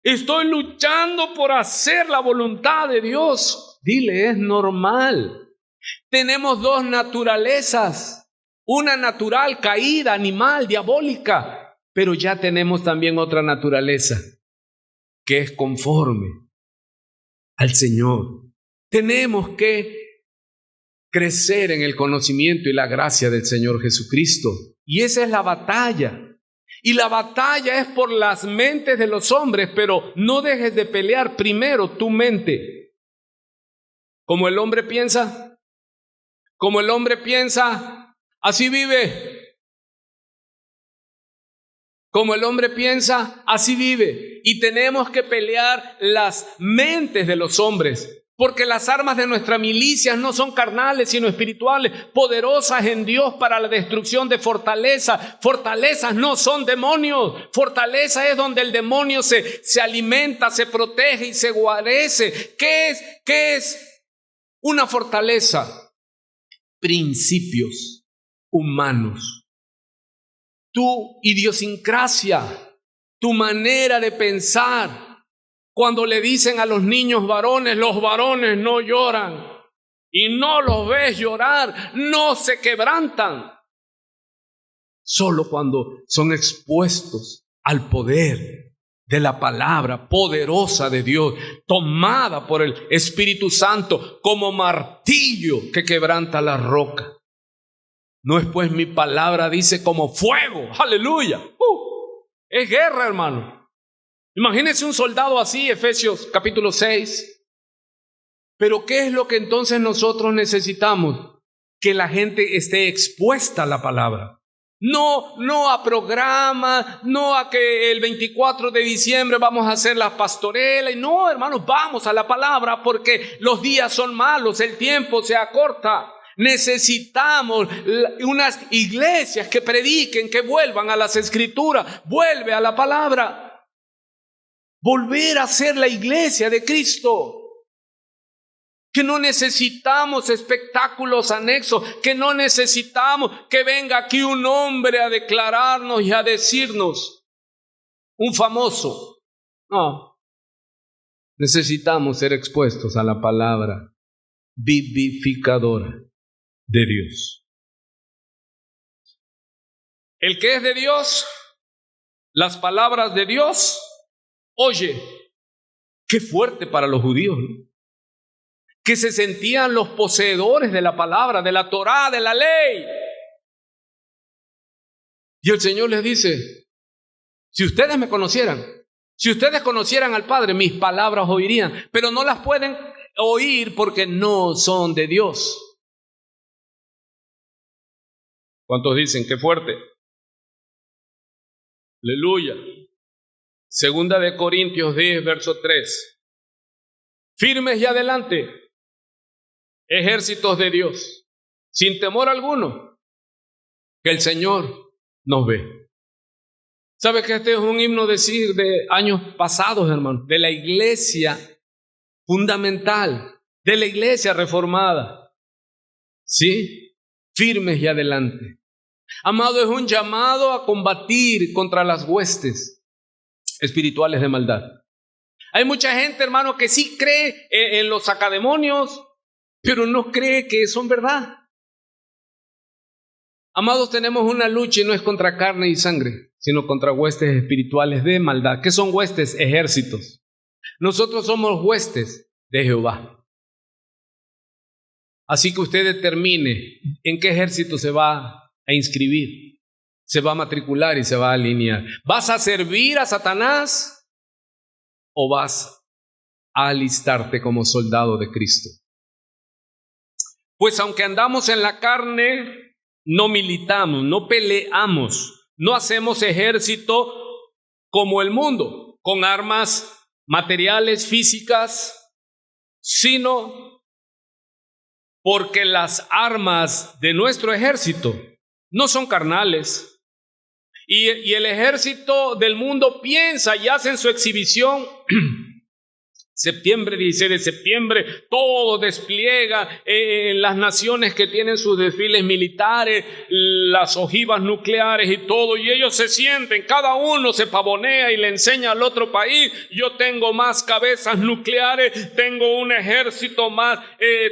Estoy luchando por hacer la voluntad de Dios. Dile, es normal. Tenemos dos naturalezas. Una natural, caída, animal, diabólica. Pero ya tenemos también otra naturaleza, que es conforme al Señor. Tenemos que crecer en el conocimiento y la gracia del Señor Jesucristo. Y esa es la batalla. Y la batalla es por las mentes de los hombres, pero no dejes de pelear primero tu mente. Como el hombre piensa, así vive. Como el hombre piensa, así vive. Y tenemos que pelear las mentes de los hombres, porque las armas de nuestras milicias no son carnales, sino espirituales, poderosas en Dios para la destrucción de fortalezas. Fortalezas no son demonios. Fortaleza es donde el demonio se alimenta, se protege y se guarece. ¿Qué es una fortaleza? Principios humanos. Tu idiosincrasia, tu manera de pensar. Cuando le dicen a los niños varones, los varones no lloran, y no los ves llorar, no se quebrantan. Solo cuando son expuestos al poder de la palabra poderosa de Dios, tomada por el Espíritu Santo como martillo que quebranta la roca. No es pues mi palabra, dice, como fuego. ¡Aleluya! Es guerra, hermano. Imagínense un soldado así, Efesios capítulo 6. Pero ¿qué es lo que entonces nosotros necesitamos? Que la gente esté expuesta a la palabra. No a programas, no a que el 24 de diciembre vamos a hacer las pastorelas. No, hermanos, vamos a la palabra porque los días son malos, el tiempo se acorta. Necesitamos unas iglesias que prediquen, que vuelvan a las escrituras, vuelve a la palabra. Volver a ser la iglesia de Cristo. Que no necesitamos espectáculos anexos, que no necesitamos que venga aquí un hombre a declararnos y a decirnos, un famoso. No, necesitamos ser expuestos a la palabra vivificadora de Dios. El que es de Dios, las palabras de Dios, oye, qué fuerte para los judíos, ¿no? Que se sentían los poseedores de la palabra, de la Torá, de la ley. Y el Señor les dice, si ustedes me conocieran, si ustedes conocieran al Padre, mis palabras oirían, pero no las pueden oír porque no son de Dios. ¿Cuántos dicen qué fuerte? Aleluya. Segunda de Corintios 10, verso 3. Firmes y adelante, ejércitos de Dios, sin temor alguno, que el Señor nos ve. ¿Sabe que este es un himno de años pasados, hermano? De la iglesia fundamental, de la iglesia reformada. ¿Sí? Firmes y adelante. Amado, es un llamado a combatir contra las huestes espirituales de maldad. Hay mucha gente, hermano, que sí cree en los sacademonios, pero no cree que son verdad. Amados, tenemos una lucha y no es contra carne y sangre, sino contra huestes espirituales de maldad. ¿Qué son huestes? Ejércitos. Nosotros somos huestes de Jehová. Así que usted determine en qué ejército se va a inscribir, se va a matricular y se va a alinear. ¿Vas a servir a Satanás o vas a alistarte como soldado de Cristo. Pues aunque andamos en la carne, no militamos, no peleamos, no hacemos ejército como el mundo, con armas materiales, físicas, sino porque las armas de nuestro ejército no son carnales. Y el ejército del mundo piensa y hace en su exhibición septiembre, 16 de septiembre, todo despliega en las naciones que tienen sus desfiles militares, las ojivas nucleares y todo, y ellos se sienten, cada uno se pavonea y le enseña al otro país: yo tengo más cabezas nucleares, tengo un ejército más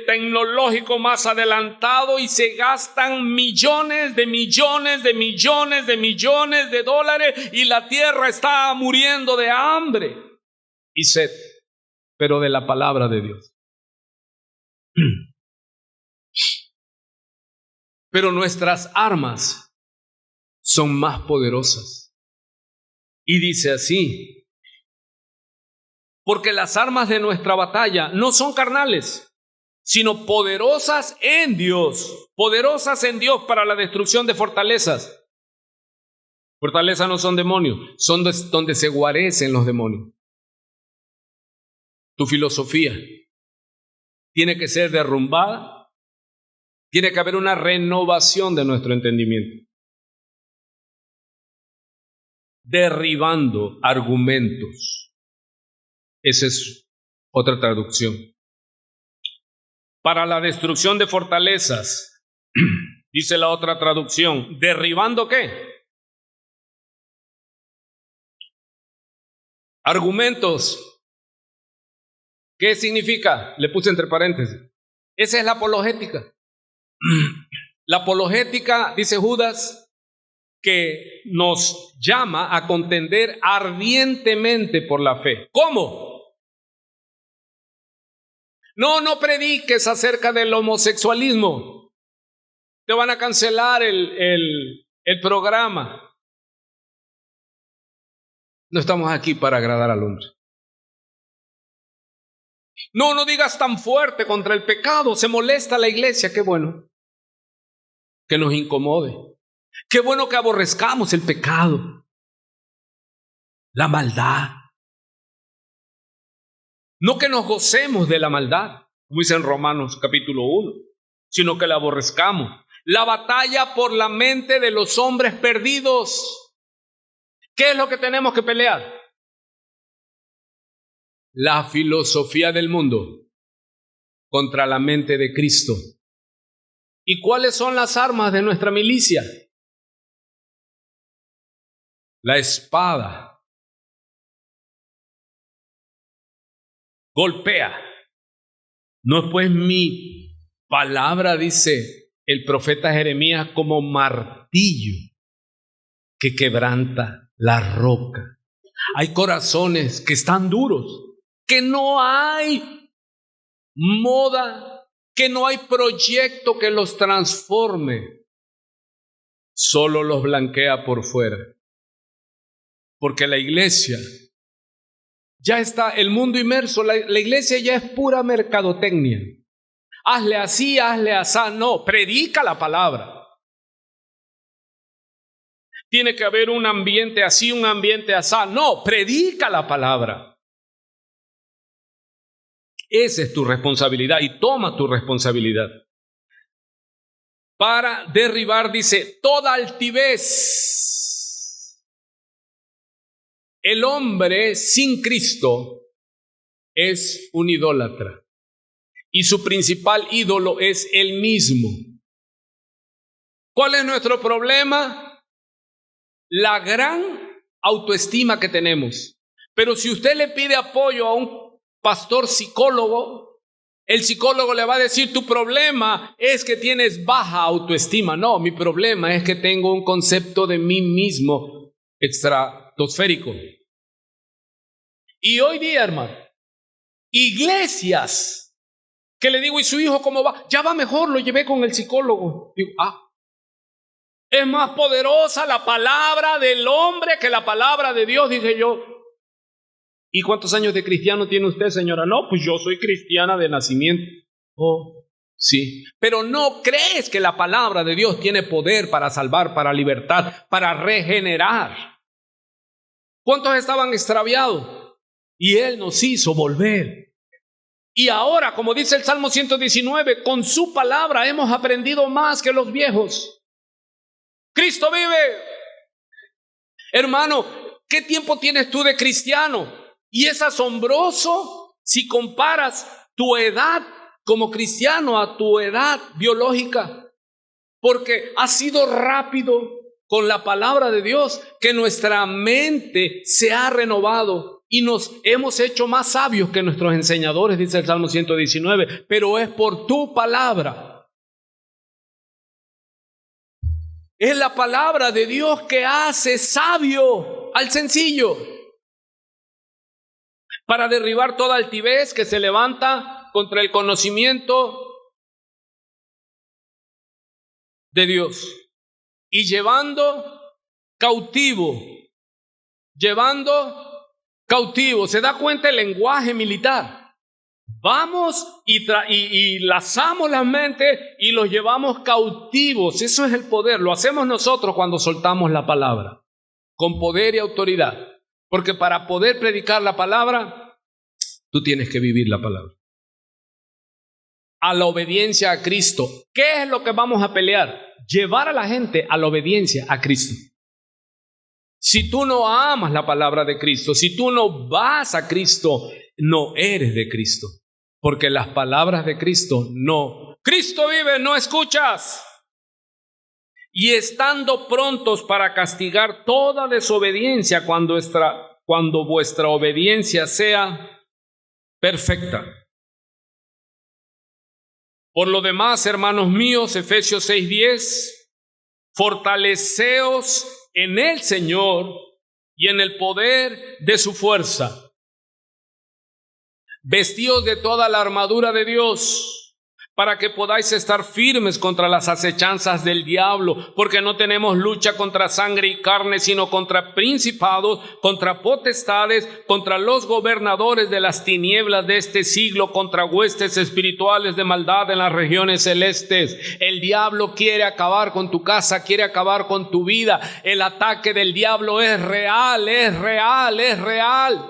tecnológico, más adelantado, y se gastan millones de dólares, y la tierra está muriendo de hambre y sed, pero de la palabra de Dios. Pero nuestras armas son más poderosas. Y dice así: porque las armas de nuestra batalla no son carnales, sino poderosas en Dios para la destrucción de fortalezas. Fortalezas no son demonios, son donde se guarecen los demonios. Tu filosofía tiene que ser derrumbada, tiene que haber una renovación de nuestro entendimiento, derribando argumentos. Esa es otra traducción. Para la destrucción de fortalezas, dice la otra traducción, ¿derribando qué? Argumentos. ¿Qué significa? Le puse entre paréntesis. Esa es la apologética. La apologética, dice Judas, que nos llama a contender ardientemente por la fe. ¿Cómo? No prediques acerca del homosexualismo. Te van a cancelar el programa. No estamos aquí para agradar al hombre. No digas tan fuerte contra el pecado, se molesta la iglesia. Qué bueno que nos incomode, qué bueno que aborrezcamos el pecado, la maldad. No que nos gocemos de la maldad, como dice en Romanos capítulo 1, sino que la aborrezcamos. La batalla por la mente de los hombres perdidos. ¿Qué es lo que tenemos que pelear? La filosofía del mundo contra la mente de Cristo. ¿Y cuáles son las armas de nuestra milicia? La espada. Golpea. No es pues mi palabra, dice el profeta Jeremías, como martillo que quebranta la roca. Hay corazones que están duros, que no hay moda, que no hay proyecto que los transforme, solo los blanquea por fuera. Porque la iglesia ya está, el mundo inmerso, la iglesia ya es pura mercadotecnia. Hazle así, hazle asá. No, predica la palabra. Tiene que haber un ambiente así, un ambiente asá. No, predica la palabra. Esa es tu responsabilidad y toma tu responsabilidad. Para derribar, dice, toda altivez. El hombre sin Cristo es un idólatra y su principal ídolo es él mismo. ¿Cuál es nuestro problema? La gran autoestima que tenemos. Pero si usted le pide apoyo a un pastor psicólogo, el psicólogo le va a decir: tu problema es que tienes baja autoestima. No, mi problema es que tengo un concepto de mí mismo estratosférico. Y hoy día, hermano, iglesias que le digo: ¿y su hijo cómo va? Ya va mejor, lo llevé con el psicólogo. Digo, es más poderosa la palabra del hombre que la palabra de Dios, dije yo. ¿Y cuántos años de cristiano tiene usted, señora? No, pues yo soy cristiana de nacimiento. Oh, sí. Pero ¿no crees que la palabra de Dios tiene poder para salvar, para libertar, para regenerar? ¿Cuántos estaban extraviados? Y Él nos hizo volver. Y ahora, como dice el Salmo 119, con su palabra hemos aprendido más que los viejos. Cristo vive. Hermano, ¿qué tiempo tienes tú de cristiano? Y es asombroso si comparas tu edad como cristiano a tu edad biológica, porque ha sido rápido con la palabra de Dios que nuestra mente se ha renovado y nos hemos hecho más sabios que nuestros enseñadores, dice el Salmo 119, pero es por tu palabra. Es la palabra de Dios que hace sabio al sencillo, para derribar toda altivez que se levanta contra el conocimiento de Dios y llevando cautivo. ¿Se da cuenta el lenguaje militar? Vamos y lazamos las mentes y los llevamos cautivos. Eso es el poder. Lo hacemos nosotros cuando soltamos la palabra, con poder y autoridad. Porque para poder predicar la palabra, tú tienes que vivir la palabra. A la obediencia a Cristo. ¿Qué es lo que vamos a pelear? Llevar a la gente a la obediencia a Cristo. Si tú no amas la palabra de Cristo, si tú no vas a Cristo, no eres de Cristo. Porque las palabras de Cristo no. Cristo vive, no escuchas. Y estando prontos para castigar toda desobediencia cuando vuestra obediencia sea perfecta. Por lo demás, hermanos míos, Efesios 6:10, fortaleceos en el Señor y en el poder de su fuerza. Vestíos de toda la armadura de Dios, para que podáis estar firmes contra las acechanzas del diablo, porque no tenemos lucha contra sangre y carne, sino contra principados, contra potestades, contra los gobernadores de las tinieblas de este siglo, contra huestes espirituales de maldad en las regiones celestes. El diablo quiere acabar con tu casa, quiere acabar con tu vida. El ataque del diablo es real, es real, es real.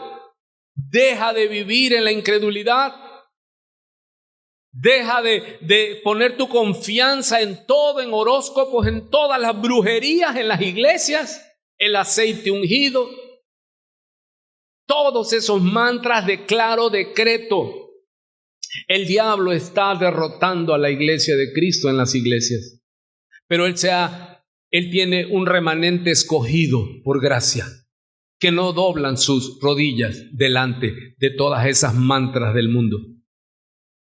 Deja de vivir en la incredulidad. Deja de poner tu confianza en todo, en horóscopos, en todas las brujerías, en las iglesias, el aceite ungido. Todos esos mantras de claro decreto. El diablo está derrotando a la iglesia de Cristo en las iglesias. Pero él tiene un remanente escogido por gracia, que no doblan sus rodillas delante de todas esas mantras del mundo,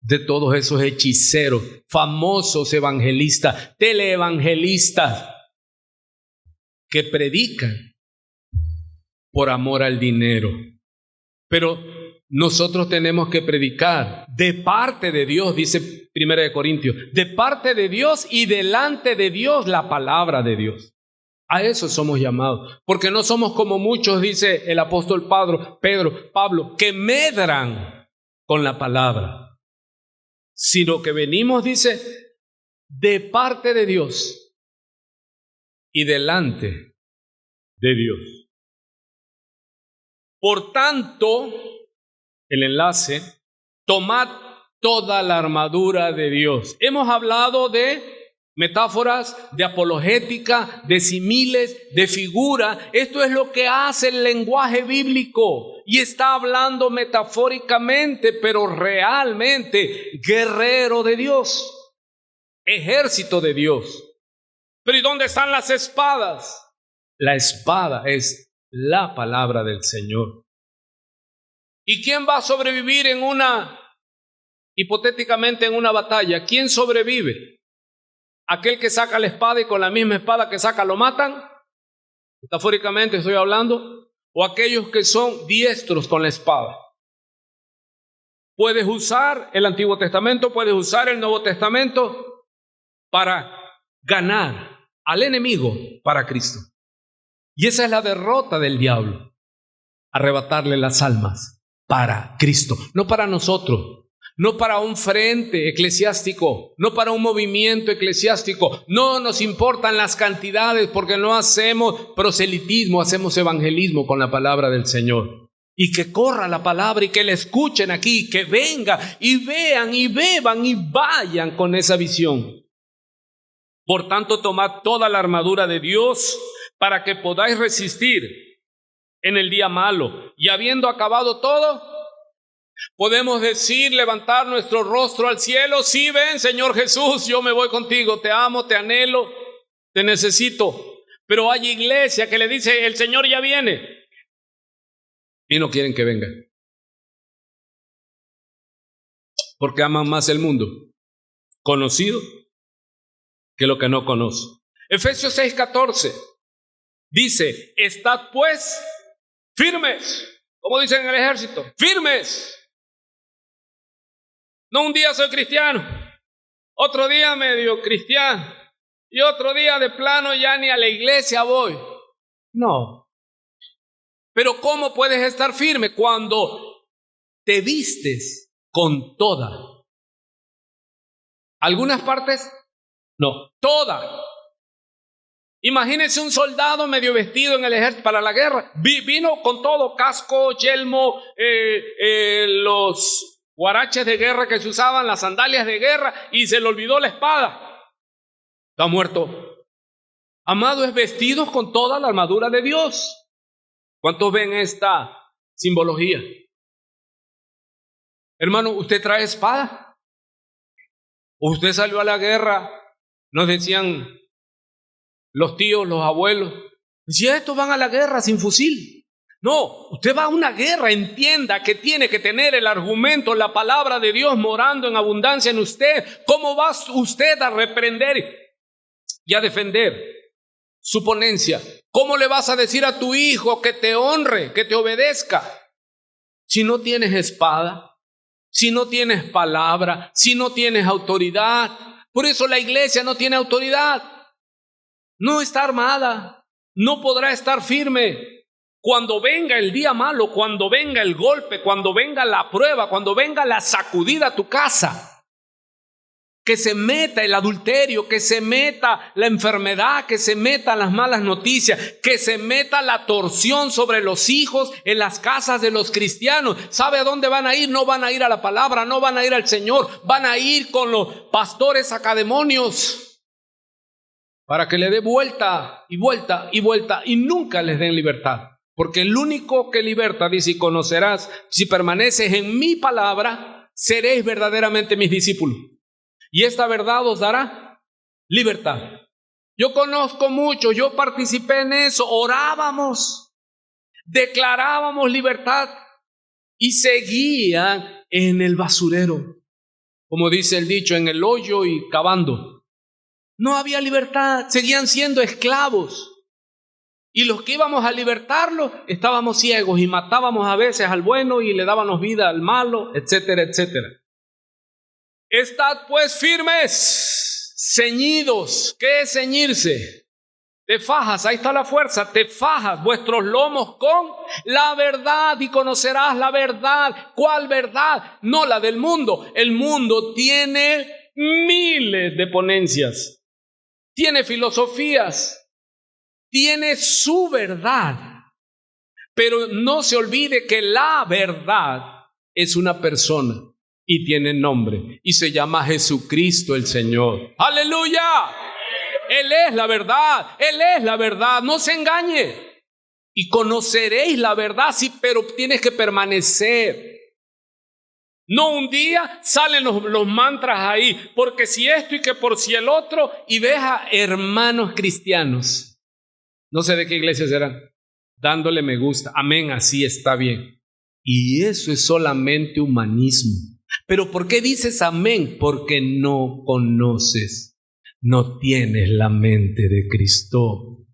de todos esos hechiceros, famosos evangelistas, teleevangelistas, que predican por amor al dinero. Pero nosotros tenemos que predicar de parte de Dios, dice 1 Corintios, de parte de Dios y delante de Dios la palabra de Dios. A eso somos llamados, porque no somos como muchos, dice el apóstol Pablo, que medran con la palabra, sino que venimos, dice, de parte de Dios y delante de Dios. Por tanto, el enlace, tomad toda la armadura de Dios. Hemos hablado de metáforas, de apologética, de símiles, de figura. Esto es lo que hace el lenguaje bíblico. Y está hablando metafóricamente, pero realmente guerrero de Dios, ejército de Dios. Pero ¿y dónde están las espadas? La espada es la palabra del Señor. ¿Y quién va a sobrevivir hipotéticamente en una batalla? ¿Quién sobrevive? ¿Aquel que saca la espada y con la misma espada que saca lo matan? Metafóricamente estoy hablando. ¿O aquellos que son diestros con la espada? Puedes usar el Antiguo Testamento, puedes usar el Nuevo Testamento para ganar al enemigo para Cristo. Y esa es la derrota del diablo. arrebatarle las almas para Cristo, no para nosotros, no para un frente eclesiástico, no para un movimiento eclesiástico. No nos importan las cantidades porque no hacemos proselitismo, hacemos evangelismo con la palabra del Señor. Y que corra la palabra y que la escuchen aquí, que vengan y vean y beban y vayan con esa visión. Por tanto, tomad toda la armadura de Dios para que podáis resistir en el día malo. Y habiendo acabado todo, podemos decir, levantar nuestro rostro al cielo: sí, ven, Señor Jesús, yo me voy contigo, te amo, te anhelo, te necesito. Pero hay iglesia que le dice: el Señor ya viene, y no quieren que venga, porque aman más el mundo conocido que lo que no conoce. Efesios 6:14 dice: estad pues firmes, como dicen en el ejército, firmes. No un día soy cristiano, otro día medio cristiano, y otro día de plano ya ni a la iglesia voy. No. Pero ¿cómo puedes estar firme? Cuando te vistes con toda. ¿Algunas partes? No, toda. Imagínense un soldado medio vestido en el ejército para la guerra. Vino con todo: casco, yelmo, los guaraches de guerra que se usaban, las sandalias de guerra, y se le olvidó la espada. Está muerto. Amado, es vestidos con toda la armadura de Dios. ¿Cuántos ven esta simbología? Hermano, ¿usted trae espada? ¿O usted salió a la guerra? Nos decían los tíos, los abuelos: si estos van a la guerra sin fusil. No, usted va a una guerra, entienda que tiene que tener el argumento, la palabra de Dios morando en abundancia en usted. ¿Cómo va usted a reprender y a defender su ponencia? ¿Cómo le vas a decir a tu hijo que te honre, que te obedezca, si no tienes espada, si no tienes palabra, si no tienes autoridad? Por eso la iglesia no tiene autoridad, no está armada, no podrá estar firme. Cuando venga el día malo, cuando venga el golpe, cuando venga la prueba, cuando venga la sacudida a tu casa, que se meta el adulterio, que se meta la enfermedad, que se metan las malas noticias, que se meta la torsión sobre los hijos en las casas de los cristianos. ¿Sabe a dónde van a ir? No van a ir a la palabra, no van a ir al Señor, van a ir con los pastores academonios para que le dé vuelta y vuelta y vuelta y nunca les den libertad. Porque el único que liberta, dice: y conocerás, si permaneces en mi palabra, seréis verdaderamente mis discípulos. Y esta verdad os dará libertad. Yo conozco mucho, yo participé en eso, orábamos, declarábamos libertad y seguían en el basurero, como dice el dicho, en el hoyo y cavando. No había libertad, seguían siendo esclavos. Y los que íbamos a libertarlos estábamos ciegos y matábamos a veces al bueno y le dábamos vida al malo, etcétera, etcétera. Estad pues firmes, ceñidos. ¿Qué es ceñirse? Te fajas, ahí está la fuerza, te fajas vuestros lomos con la verdad y conocerás la verdad. ¿Cuál verdad? No la del mundo. El mundo tiene miles de ponencias, tiene filosofías, tiene su verdad, pero no se olvide que la verdad es una persona y tiene nombre y se llama Jesucristo el Señor. ¡Aleluya! Él es la verdad, Él es la verdad, no se engañe. Y conoceréis la verdad, sí, pero tienes que permanecer. No un día salen los mantras ahí, porque si esto y que por si el otro, y ves a hermanos cristianos, no sé de qué iglesia serán, dándole me gusta, amén, así está bien. Y eso es solamente humanismo. ¿Pero por qué dices amén? Porque no conoces, no tienes la mente de Cristo.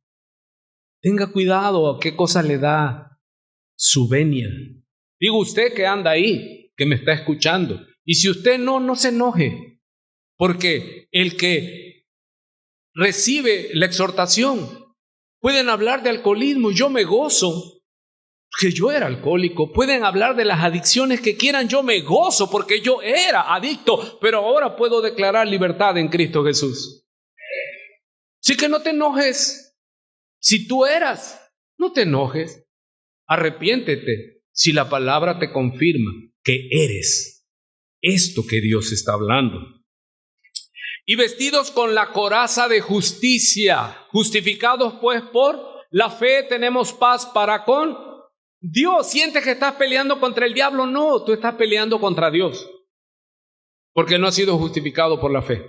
Tenga cuidado a qué cosa le da su venia. Digo, usted que anda ahí, que me está escuchando, y si usted no se enoje, porque el que recibe la exhortación, pueden hablar de alcoholismo, yo me gozo, Que yo era alcohólico. Pueden hablar de las adicciones que quieran. Yo me gozo porque yo era adicto, pero ahora puedo declarar libertad en Cristo Jesús. Así que no te enojes. Si tú eras, no te enojes. Arrepiéntete si la palabra te confirma que eres esto que Dios está hablando. Y vestidos con la coraza de justicia, justificados pues por la fe, tenemos paz para con Dios. ¿Sientes que estás peleando contra el diablo? No, tú estás peleando contra Dios, porque no has sido justificado por la fe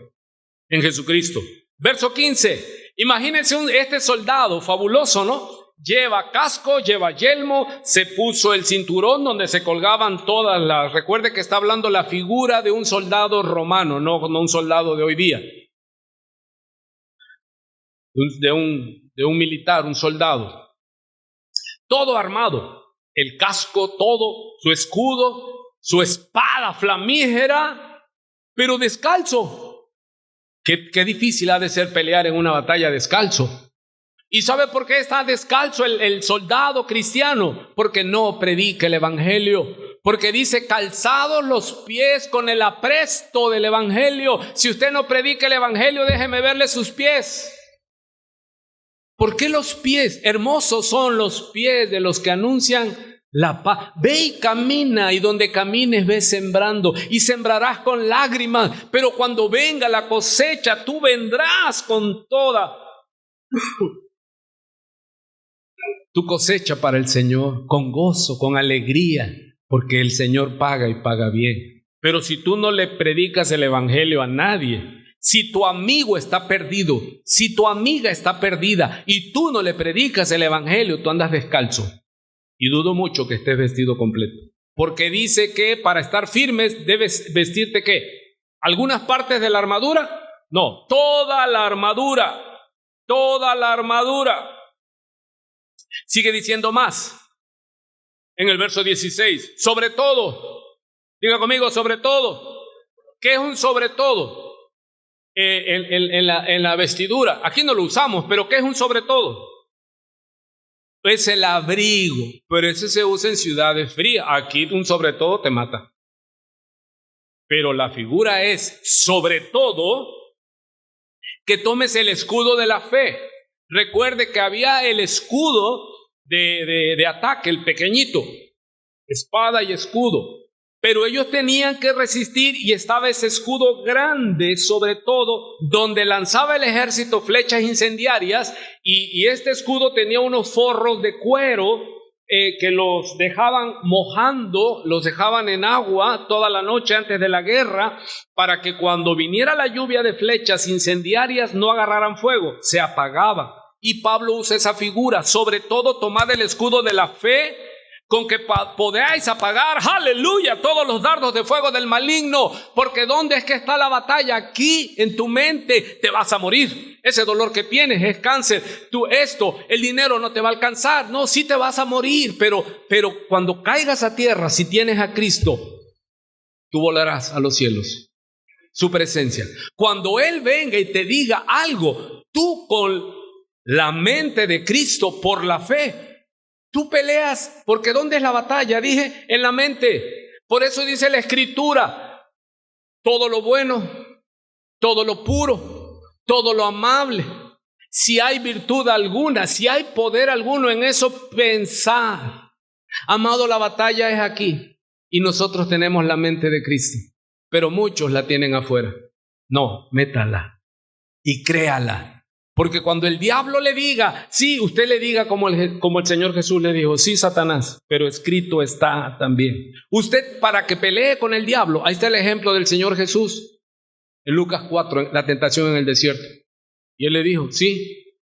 en Jesucristo. Verso 15, imagínense este soldado fabuloso, ¿no? Lleva casco, lleva yelmo, se puso el cinturón donde se colgaban todas las... Recuerde que está hablando la figura de un soldado romano, no un soldado de hoy día. De un militar, un soldado. Todo armado, el casco, todo, su escudo, su espada flamígera, pero descalzo. Qué difícil ha de ser pelear en una batalla descalzo. ¿Y sabe por qué está descalzo el soldado cristiano? Porque no predica el evangelio. Porque dice calzados los pies con el apresto del evangelio. Si usted no predica el evangelio, déjeme verle sus pies. ¿Por qué los pies? Hermosos son los pies de los que anuncian la paz. Ve y camina, y donde camines ve sembrando, y sembrarás con lágrimas, pero cuando venga la cosecha, tú vendrás con toda tu cosecha para el Señor, con gozo, con alegría, porque el Señor paga y paga bien. Pero si tú no le predicas el evangelio a nadie, si tu amigo está perdido, si tu amiga está perdida y tú no le predicas el evangelio, tú andas descalzo. Y dudo mucho que estés vestido completo. Porque dice que para estar firmes debes vestirte ¿qué? ¿Algunas partes de la armadura? No, toda la armadura. Toda la armadura. Sigue diciendo más. En el verso 16. Sobre todo. Diga conmigo, sobre todo. ¿Qué es un sobre todo? En la vestidura. Aquí no lo usamos, pero ¿qué es un sobre todo? Es el abrigo, pero ese se usa en ciudades frías. Aquí un sobre todo te mata. Pero la figura es, sobre todo, que tomes el escudo de la fe. Recuerde que había el escudo de ataque, el pequeñito, espada y escudo. Pero ellos tenían que resistir y estaba ese escudo grande, sobre todo, donde lanzaba el ejército flechas incendiarias y este escudo tenía unos forros de cuero que los dejaban mojando, los dejaban en agua toda la noche antes de la guerra para que cuando viniera la lluvia de flechas incendiarias no agarraran fuego, se apagaban. Y Pablo usa esa figura, sobre todo tomad el escudo de la fe, con que podáis apagar, aleluya, todos los dardos de fuego del maligno, porque ¿dónde es que está la batalla? Aquí en tu mente. Te vas a morir, ese dolor que tienes es cáncer, el dinero no te va a alcanzar, no, sí te vas a morir, pero cuando caigas a tierra, si tienes a Cristo, tú volarás a los cielos, su presencia. Cuando Él venga y te diga algo, tú con la mente de Cristo, por la fe, tú peleas, porque ¿dónde es la batalla? Dije, en la mente. Por eso dice la Escritura, todo lo bueno, todo lo puro, todo lo amable, si hay virtud alguna, si hay poder alguno en eso, pensad. Amado, la batalla es aquí y nosotros tenemos la mente de Cristo, pero muchos la tienen afuera. No, métala y créala. Porque cuando el diablo le diga, sí, usted le diga como el Señor Jesús le dijo, sí, Satanás, pero escrito está también. Usted, para que pelee con el diablo, ahí está el ejemplo del Señor Jesús, en Lucas 4, la tentación en el desierto. Y él le dijo, sí,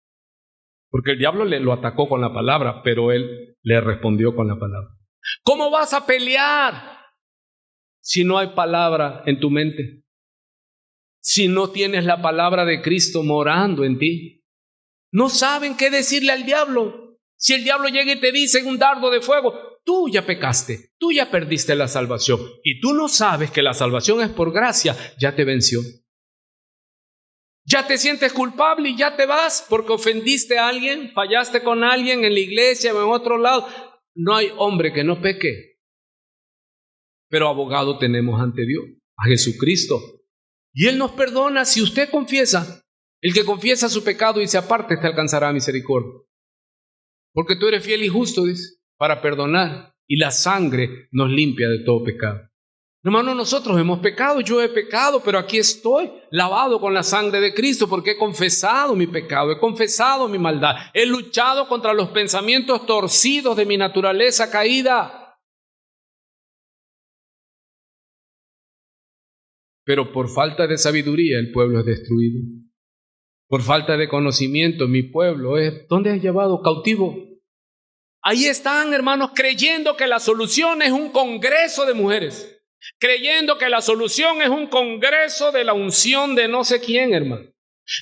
porque el diablo lo atacó con la palabra, pero él le respondió con la palabra. ¿Cómo vas a pelear si no hay palabra en tu mente? Si no tienes la palabra de Cristo morando en ti, no saben qué decirle al diablo. Si el diablo llega y te dice en un dardo de fuego, tú ya pecaste, tú ya perdiste la salvación y tú no sabes que la salvación es por gracia, ya te venció. Ya te sientes culpable y ya te vas porque ofendiste a alguien, fallaste con alguien en la iglesia o en otro lado. no hay hombre que no peque, pero abogado tenemos ante Dios, a Jesucristo. Y Él nos perdona si usted confiesa. El que confiesa su pecado y se aparte, te alcanzará misericordia. Porque tú eres fiel y justo, dice, para perdonar. Y la sangre nos limpia de todo pecado. Hermano, nosotros hemos pecado, yo he pecado, pero aquí estoy lavado con la sangre de Cristo porque he confesado mi pecado, he confesado mi maldad, he luchado contra los pensamientos torcidos de mi naturaleza caída. Pero por falta de sabiduría el pueblo es destruido. Por falta de conocimiento mi pueblo es... ¿Dónde has llevado cautivo? Ahí están, hermanos, creyendo que la solución es un congreso de mujeres. Creyendo que la solución es un congreso de la unción de no sé quién, hermano.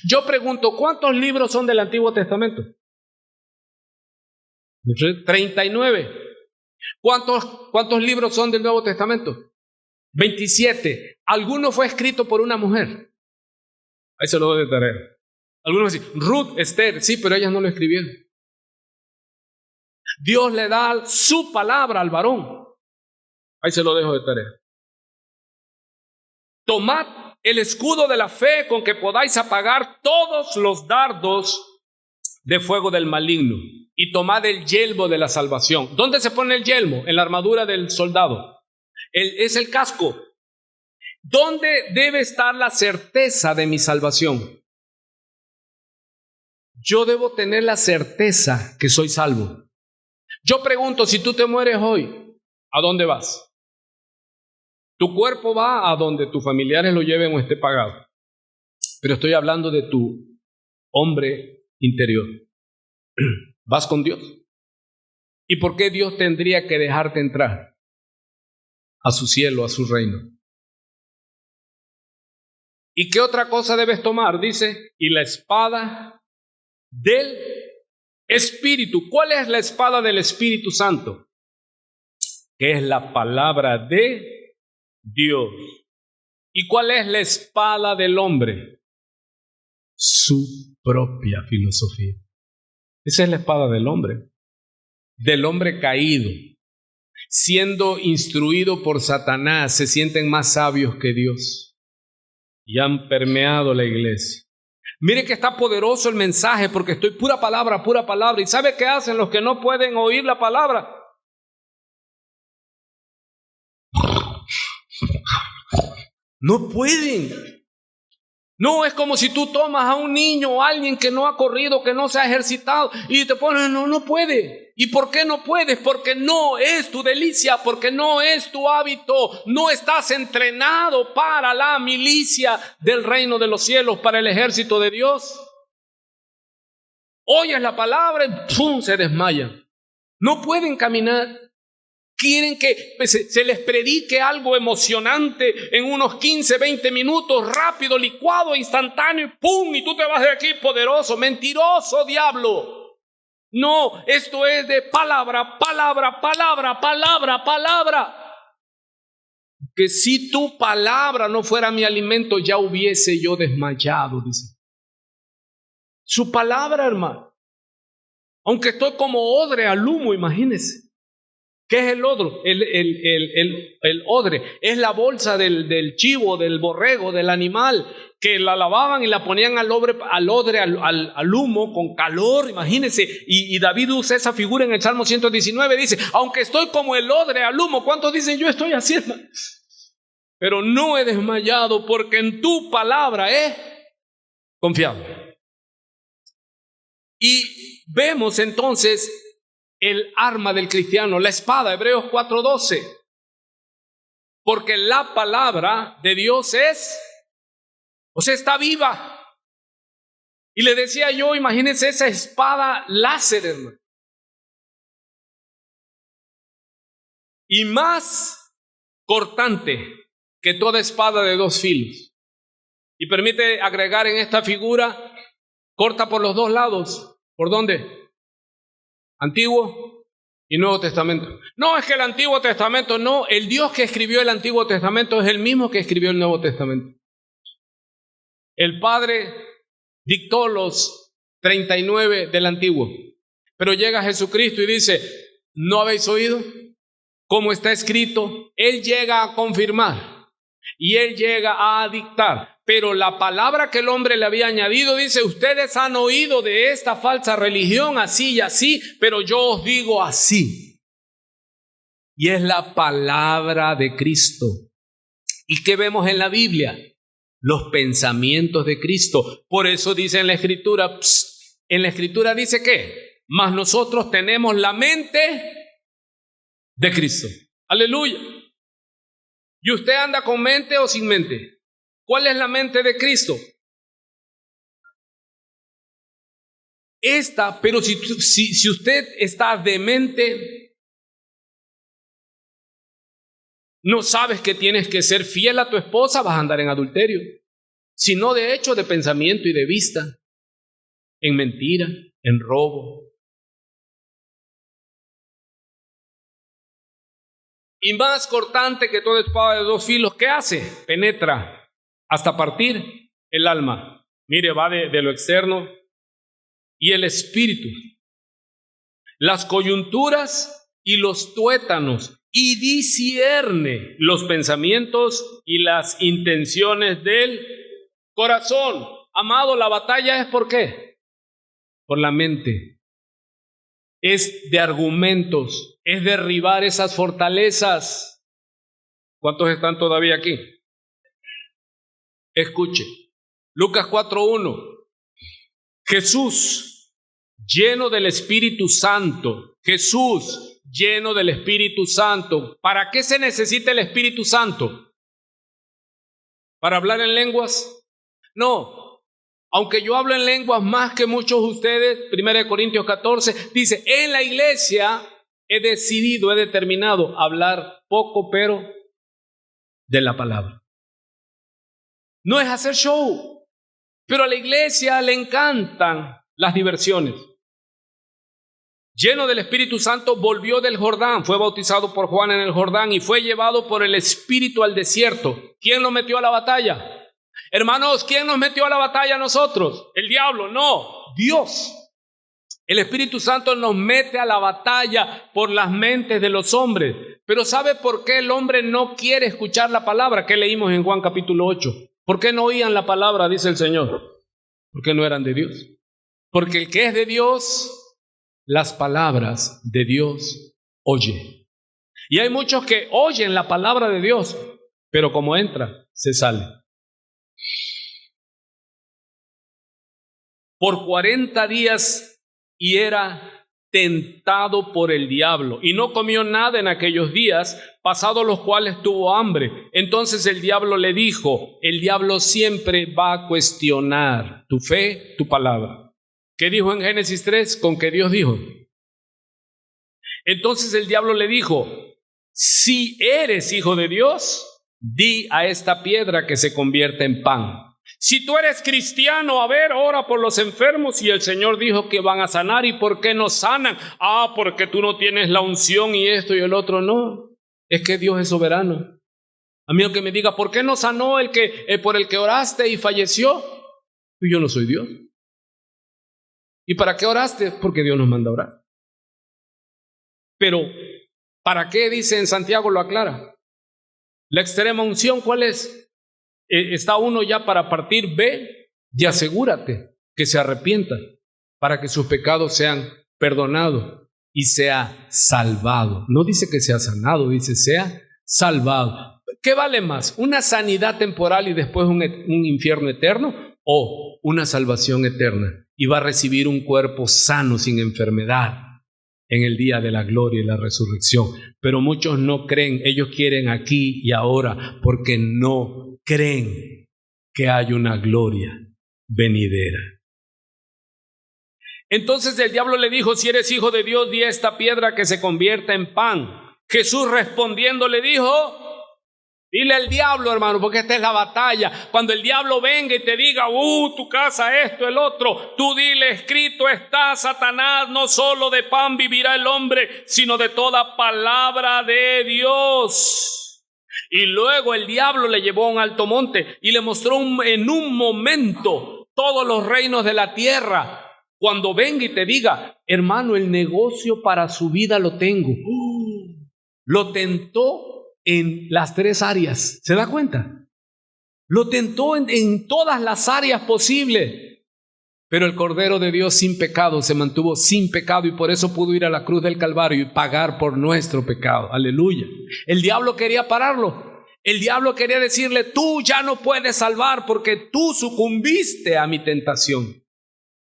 Yo pregunto, ¿cuántos libros son del Antiguo Testamento? 39. ¿Cuántos libros son del Nuevo Testamento? 27. Alguno fue escrito por una mujer. Ahí se lo doy de tarea. Algunos dicen, Ruth, Esther, sí, pero ellas no lo escribieron. Dios le da su palabra al varón. Ahí se lo dejo de tarea. Tomad el escudo de la fe con que podáis apagar todos los dardos de fuego del maligno. Y tomad el yelmo de la salvación. ¿Dónde se pone el yelmo? En la armadura del soldado. Es el casco. ¿Dónde debe estar la certeza de mi salvación? Yo debo tener la certeza que soy salvo. Yo pregunto, si tú te mueres hoy, ¿a dónde vas? Tu cuerpo va a donde tus familiares lo lleven o esté pagado. Pero estoy hablando de tu hombre interior. ¿Vas con Dios? ¿Y por qué Dios tendría que dejarte entrar a su cielo, a su reino? ¿Y qué otra cosa debes tomar? Dice, y la espada del Espíritu. ¿Cuál es la espada del Espíritu Santo? Que es la palabra de Dios. ¿Y cuál es la espada del hombre? Su propia filosofía. Esa es la espada del hombre caído, siendo instruido por Satanás, se sienten más sabios que Dios y han permeado la iglesia. Mire que está poderoso el mensaje porque estoy pura palabra. ¿Y sabe qué hacen los que no pueden oír la palabra? No pueden. No, es como si tú tomas a un niño o a alguien que no ha corrido, que no se ha ejercitado y te pones, no puede. ¿Y por qué no puedes? Porque no es tu delicia, porque no es tu hábito, no estás entrenado para la milicia del reino de los cielos, para el ejército de Dios. Oyes la palabra y ¡pum!, se desmayan. No pueden caminar. Quieren que se les predique algo emocionante en unos 15, 20 minutos, rápido, licuado, instantáneo, y ¡pum!, y tú te vas de aquí poderoso, mentiroso, diablo. No, esto es de palabra. Que si tu palabra no fuera mi alimento, ya hubiese yo desmayado, dice. Su palabra, hermano. Aunque estoy como odre al humo, imagínense. ¿Qué es el odre? El odre es la bolsa del chivo, del borrego, del animal, que la lavaban y la ponían al humo con calor, imagínense. Y David usa esa figura en el Salmo 119, dice, aunque estoy como el odre al humo, ¿cuántos dicen yo estoy haciendo? Pero no he desmayado porque en tu palabra he confiado. Y vemos entonces el arma del cristiano, la espada, Hebreos 4:12. Porque la palabra de Dios está viva. Y le decía yo, imagínense esa espada láser, hermano. Y más cortante que toda espada de dos filos. Y permite agregar en esta figura, corta por los dos lados. ¿Por dónde? Antiguo y Nuevo Testamento. No, es que el Antiguo Testamento no, el Dios que escribió el Antiguo Testamento es el mismo que escribió el Nuevo Testamento. El Padre dictó los 39 del Antiguo, pero llega Jesucristo y dice, ¿No habéis oído? Como está escrito, Él llega a confirmar y Él llega a dictar. Pero la palabra que el hombre le había añadido dice: ustedes han oído de esta falsa religión así y así, pero yo os digo así. Y es la palabra de Cristo. ¿Y qué vemos en la Biblia? Los pensamientos de Cristo. Por eso dice en la Escritura, dice ¿qué? Mas nosotros tenemos la mente de Cristo. Aleluya. ¿Y usted anda con mente o sin mente? ¿Cuál es la mente de Cristo? Esta, pero si usted está demente, no sabes que tienes que ser fiel a tu esposa, vas a andar en adulterio. Sino de hecho, de pensamiento y de vista, en mentira, en robo. Y más cortante que toda espada de dos filos, ¿qué hace? Penetra hasta partir el alma. Mire, va de lo externo y el espíritu, las coyunturas y los tuétanos, y discierne los pensamientos y las intenciones del corazón. Amado, la batalla es ¿por qué? Por la mente. Es de argumentos, es derribar esas fortalezas. ¿Cuántos están todavía aquí? Escuche, Lucas 4:1. Jesús, lleno del Espíritu Santo. Jesús, lleno del Espíritu Santo. ¿Para qué se necesita el Espíritu Santo? ¿Para hablar en lenguas? No. Aunque yo hablo en lenguas más que muchos de ustedes, 1 Corintios 14, dice, en la iglesia he determinado hablar poco, pero de la palabra. No es hacer show, pero a la iglesia le encantan las diversiones. Lleno del Espíritu Santo, volvió del Jordán, fue bautizado por Juan en el Jordán y fue llevado por el Espíritu al desierto. ¿Quién lo metió a la batalla? Hermanos, ¿quién nos metió a la batalla a nosotros? ¿El diablo? No, Dios. El Espíritu Santo nos mete a la batalla por las mentes de los hombres. Pero ¿sabe por qué el hombre no quiere escuchar la palabra? ¿Qué leímos en Juan capítulo 8? ¿Por qué no oían la palabra? Dice el Señor. Porque no eran de Dios. Porque el que es de Dios, las palabras de Dios oye. Y hay muchos que oyen la palabra de Dios, pero como entra, se sale. Por 40 días y era tentado por el diablo y no comió nada en aquellos días, pasados los cuales tuvo hambre. Entonces el diablo le dijo, el diablo siempre va a cuestionar tu fe, tu palabra. ¿Qué dijo en Génesis 3? Con que Dios dijo. Entonces el diablo le dijo, si eres hijo de Dios, di a esta piedra que se convierta en pan. Si tú eres cristiano, a ver, ora por los enfermos y el Señor dijo que van a sanar. ¿Y por qué no sanan? Porque tú no tienes la unción y esto y el otro. No, es que Dios es soberano. A mí el que me diga, ¿por qué no sanó por el que oraste y falleció? Yo no soy Dios. ¿Y para qué oraste? Porque Dios nos manda a orar. Pero, ¿para qué? Dice en Santiago, lo aclara. La extrema unción, ¿cuál es? Está uno ya para partir, ve y asegúrate que se arrepienta para que sus pecados sean perdonados y sea salvado. No dice que sea sanado, dice sea salvado. ¿Qué vale más? ¿Una sanidad temporal y después un infierno eterno? ¿O una salvación eterna? Y va a recibir un cuerpo sano, sin enfermedad, en el día de la gloria y la resurrección. Pero muchos no creen, ellos quieren aquí y ahora, porque no creen que hay una gloria venidera. Entonces el diablo le dijo, si eres hijo de Dios, di a esta piedra que se convierta en pan. Jesús respondiendo le dijo, dile al diablo, hermano, porque esta es la batalla. Cuando el diablo venga y te diga, tu casa, esto, el otro, tú dile, escrito está, Satanás, no solo de pan vivirá el hombre, sino de toda palabra de Dios. Y luego el diablo le llevó a un alto monte y le mostró en un momento todos los reinos de la tierra. Cuando venga y te diga, hermano, el negocio para su vida lo tengo. Lo tentó en las 3 áreas. ¿Se da cuenta? Lo tentó en todas las áreas posibles. Pero el Cordero de Dios sin pecado se mantuvo sin pecado y por eso pudo ir a la cruz del Calvario y pagar por nuestro pecado. Aleluya. El diablo quería pararlo. El diablo quería decirle, tú ya no puedes salvar porque tú sucumbiste a mi tentación.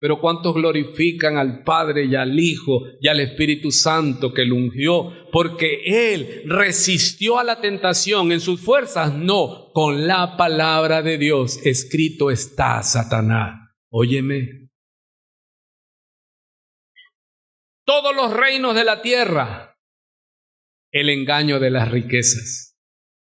Pero ¿cuántos glorifican al Padre y al Hijo y al Espíritu Santo que lo ungió? Porque Él resistió a la tentación en sus fuerzas. No, con la palabra de Dios escrito está, Satanás. Óyeme. Todos los reinos de la tierra, el engaño de las riquezas.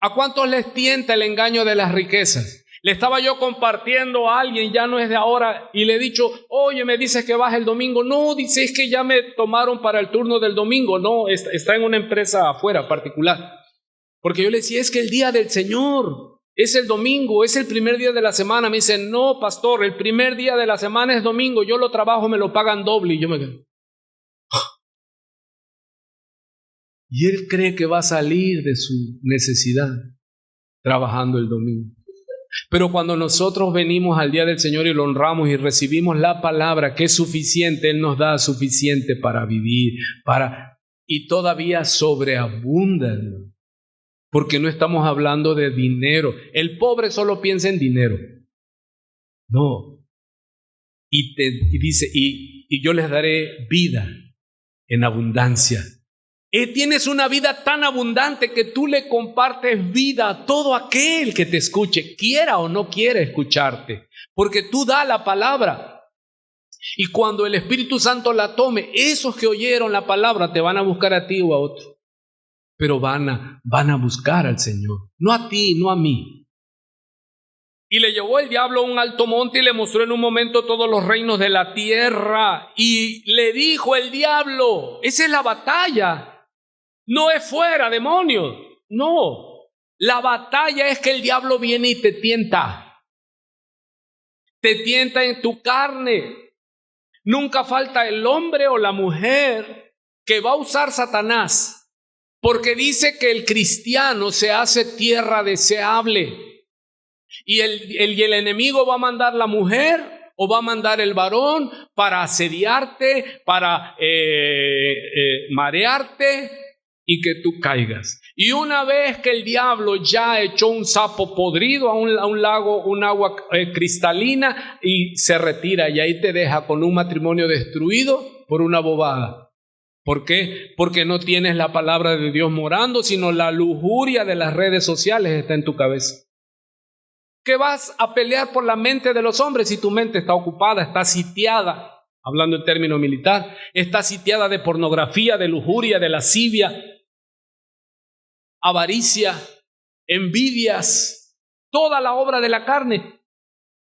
¿A cuántos les tienta el engaño de las riquezas? Le estaba yo compartiendo a alguien, ya no es de ahora, y le he dicho, oye, me dices que vas el domingo. No, dice, es que ya me tomaron para el turno del domingo. No, está en una empresa afuera particular. Porque yo le decía, es que el día del Señor es el domingo, es el primer día de la semana. Me dice, no, pastor, el primer día de la semana es domingo, yo lo trabajo, me lo pagan doble. Y yo me quedo. Y él cree que va a salir de su necesidad trabajando el domingo. Pero cuando nosotros venimos al día del Señor y lo honramos y recibimos la palabra que es suficiente, Él nos da suficiente para vivir, y todavía sobreabunda, porque no estamos hablando de dinero. El pobre solo piensa en dinero. No. Y dice, y yo les daré vida en abundancia. Tienes una vida tan abundante que tú le compartes vida a todo aquel que te escuche, quiera o no quiera escucharte, porque tú das la palabra. Y cuando el Espíritu Santo la tome, esos que oyeron la palabra te van a buscar a ti o a otro, pero van a buscar al Señor, no a ti, no a mí. Y le llevó el diablo a un alto monte y le mostró en un momento todos los reinos de la tierra. Y le dijo el diablo, esa es la batalla. No es fuera, demonios. No. La batalla es que el diablo viene y te tienta. Te tienta en tu carne. Nunca falta el hombre o la mujer que va a usar Satanás. Porque dice que el cristiano se hace tierra deseable. Y el enemigo va a mandar la mujer o va a mandar el varón para asediarte, para marearte y que tú caigas. Y una vez que el diablo ya echó un sapo podrido a un lago, un agua cristalina, y se retira y ahí te deja con un matrimonio destruido por una bobada. ¿Por qué? Porque no tienes la palabra de Dios morando, sino la lujuria de las redes sociales está en tu cabeza. ¿Qué vas a pelear por la mente de los hombres si tu mente está ocupada, está sitiada? Hablando en términos militar, está sitiada de pornografía, de lujuria, de lascivia, avaricia, envidias, toda la obra de la carne.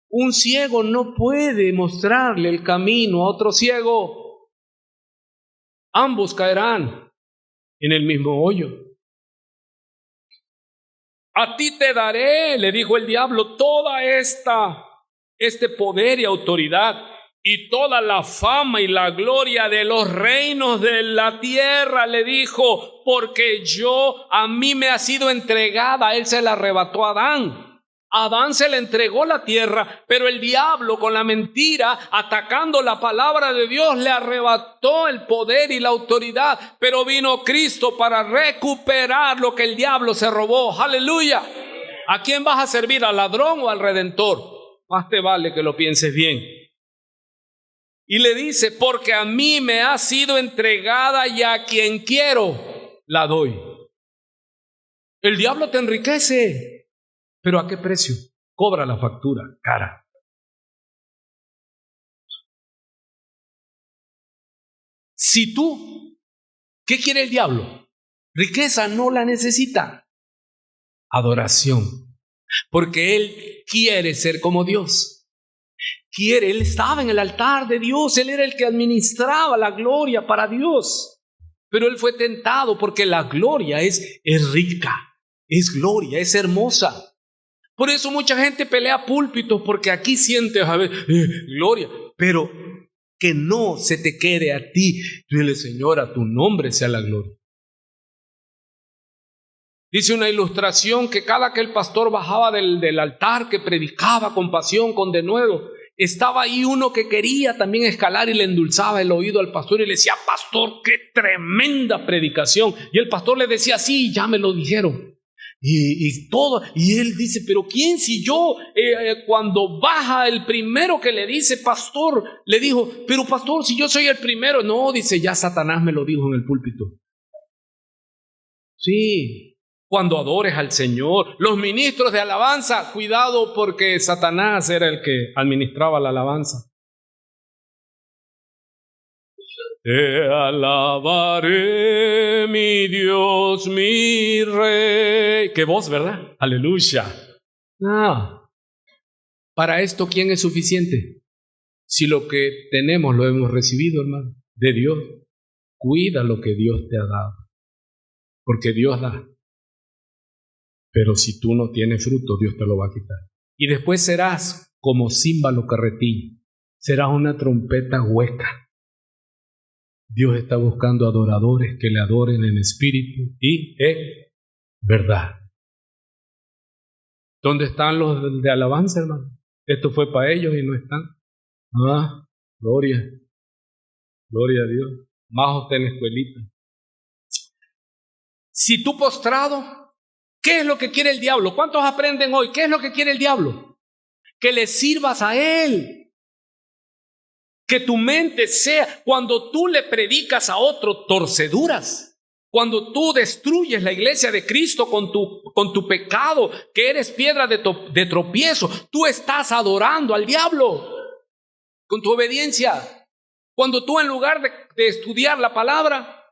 Un ciego no puede mostrarle el camino a otro ciego. Ambos caerán en el mismo hoyo. A ti te daré, le dijo el diablo, toda este poder y autoridad y toda la fama y la gloria de los reinos de la tierra, le dijo, porque a mí me ha sido entregada. Él se la arrebató a Adán. A Adán se le entregó la tierra, pero el diablo con la mentira, atacando la palabra de Dios, le arrebató el poder y la autoridad. Pero vino Cristo para recuperar lo que el diablo se robó. ¡Aleluya! ¿A quién vas a servir? ¿Al ladrón o al redentor? Más te vale que lo pienses bien. Y le dice, porque a mí me ha sido entregada y a quien quiero la doy. El diablo te enriquece, pero ¿a qué precio? Cobra la factura cara. Si tú, ¿qué quiere el diablo? Riqueza, no la necesita. Adoración, porque él quiere ser como Dios. Él estaba en el altar de Dios, él era el que administraba la gloria para Dios, pero él fue tentado porque la gloria es rica, es gloria, es hermosa. Por eso mucha gente pelea púlpitos, porque aquí sientes gloria, pero que no se te quede a ti. Dile, Señor, a tu nombre sea la gloria. Dice una ilustración que cada que el pastor bajaba del altar, que predicaba con pasión, con denuedo, estaba ahí uno que quería también escalar y le endulzaba el oído al pastor y le decía, pastor, qué tremenda predicación. Y el pastor le decía, sí, ya me lo dijeron. Y todo, y él dice, pero ¿quién si yo? Cuando baja el primero que le dice, pastor, le dijo, pero pastor, si yo soy el primero. No, dice, ya Satanás me lo dijo en el púlpito. Sí. Cuando adores al Señor, los ministros de alabanza, cuidado porque Satanás era el que administraba la alabanza. Te alabaré, mi Dios, mi Rey. Qué voz, ¿verdad? Aleluya. Para esto, ¿quién es suficiente? Si lo que tenemos lo hemos recibido, hermano, de Dios, cuida lo que Dios te ha dado, porque Dios da. Pero si tú no tienes fruto, Dios te lo va a quitar. Y después serás como címbalo carretillo. Serás una trompeta hueca. Dios está buscando adoradores que le adoren en espíritu y en verdad. ¿Dónde están los de alabanza, hermano? Esto fue para ellos y no están. Gloria. Gloria a Dios. Más usted en escuelita. Si tú postrado, ¿qué es lo que quiere el diablo? ¿Cuántos aprenden hoy? ¿Qué es lo que quiere el diablo? Que le sirvas a él. Que tu mente sea, cuando tú le predicas a otro torceduras, cuando tú destruyes la iglesia de Cristo con tu pecado, que eres piedra de tropiezo, tú estás adorando al diablo con tu obediencia. Cuando tú en lugar de estudiar la palabra,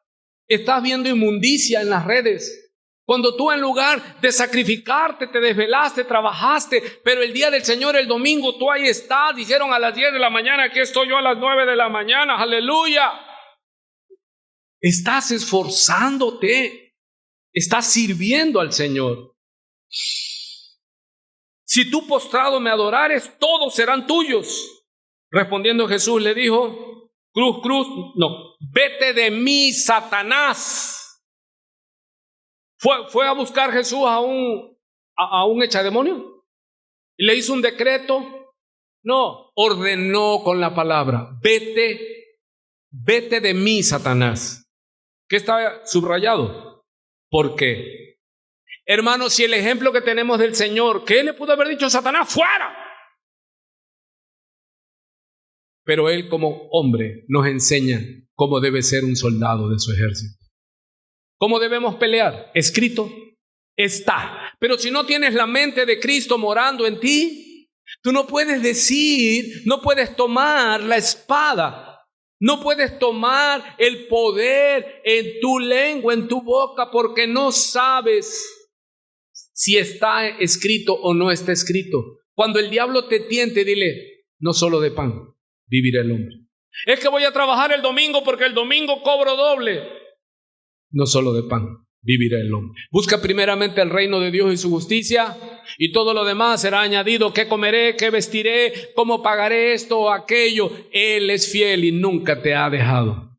estás viendo inmundicia en las redes. Cuando tú en lugar de sacrificarte, te desvelaste, trabajaste, pero el día del Señor, el domingo, tú ahí estás, dijeron a las 10 de la mañana, aquí estoy yo a las 9 de la mañana, aleluya. Estás esforzándote, estás sirviendo al Señor. Si tú postrado me adorares, todos serán tuyos. Respondiendo Jesús le dijo, vete de mí, Satanás. Fue a buscar Jesús a un echademonio y le hizo un decreto. No, ordenó con la palabra, vete de mí, Satanás. ¿Qué está subrayado? ¿Por qué? Hermanos, si el ejemplo que tenemos del Señor, ¿qué le pudo haber dicho a Satanás? ¡Fuera! Pero Él como hombre nos enseña cómo debe ser un soldado de su ejército. ¿Cómo debemos pelear? Escrito está. Pero si no tienes la mente de Cristo morando en ti, tú no puedes decir, no puedes tomar la espada, no puedes tomar el poder en tu lengua, en tu boca, porque no sabes si está escrito o no está escrito. Cuando el diablo te tiente, dile, no solo de pan vivirá el hombre. Es que voy a trabajar el domingo porque el domingo cobro doble. No solo de pan vivirá el hombre. Busca primeramente el reino de Dios y su justicia, y todo lo demás será añadido. ¿Qué comeré? ¿Qué vestiré? ¿Cómo pagaré esto o aquello? Él es fiel y nunca te ha dejado.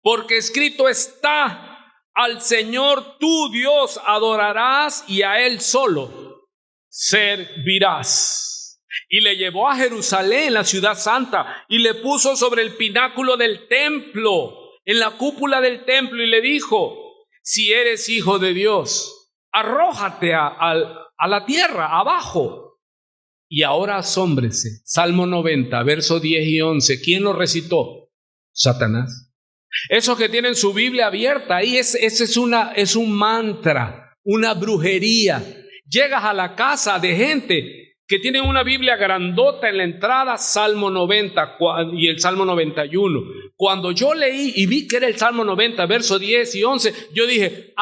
Porque escrito está, al Señor tu Dios adorarás y a Él solo servirás. Y le llevó a Jerusalén, la ciudad santa, y le puso sobre el pináculo del templo, en la cúpula del templo, y le dijo, si eres hijo de Dios, arrójate a la tierra, abajo. Y ahora asómbrese. Salmo 90, versos 10 y 11. ¿Quién lo recitó? Satanás. Esos que tienen su Biblia abierta, ahí ese es un mantra, una brujería. Llegas a la casa de gente que tienen una Biblia grandota en la entrada, Salmo 90 y el Salmo 91. Cuando yo leí y vi que era el Salmo 90, versos 10 y 11, yo dije,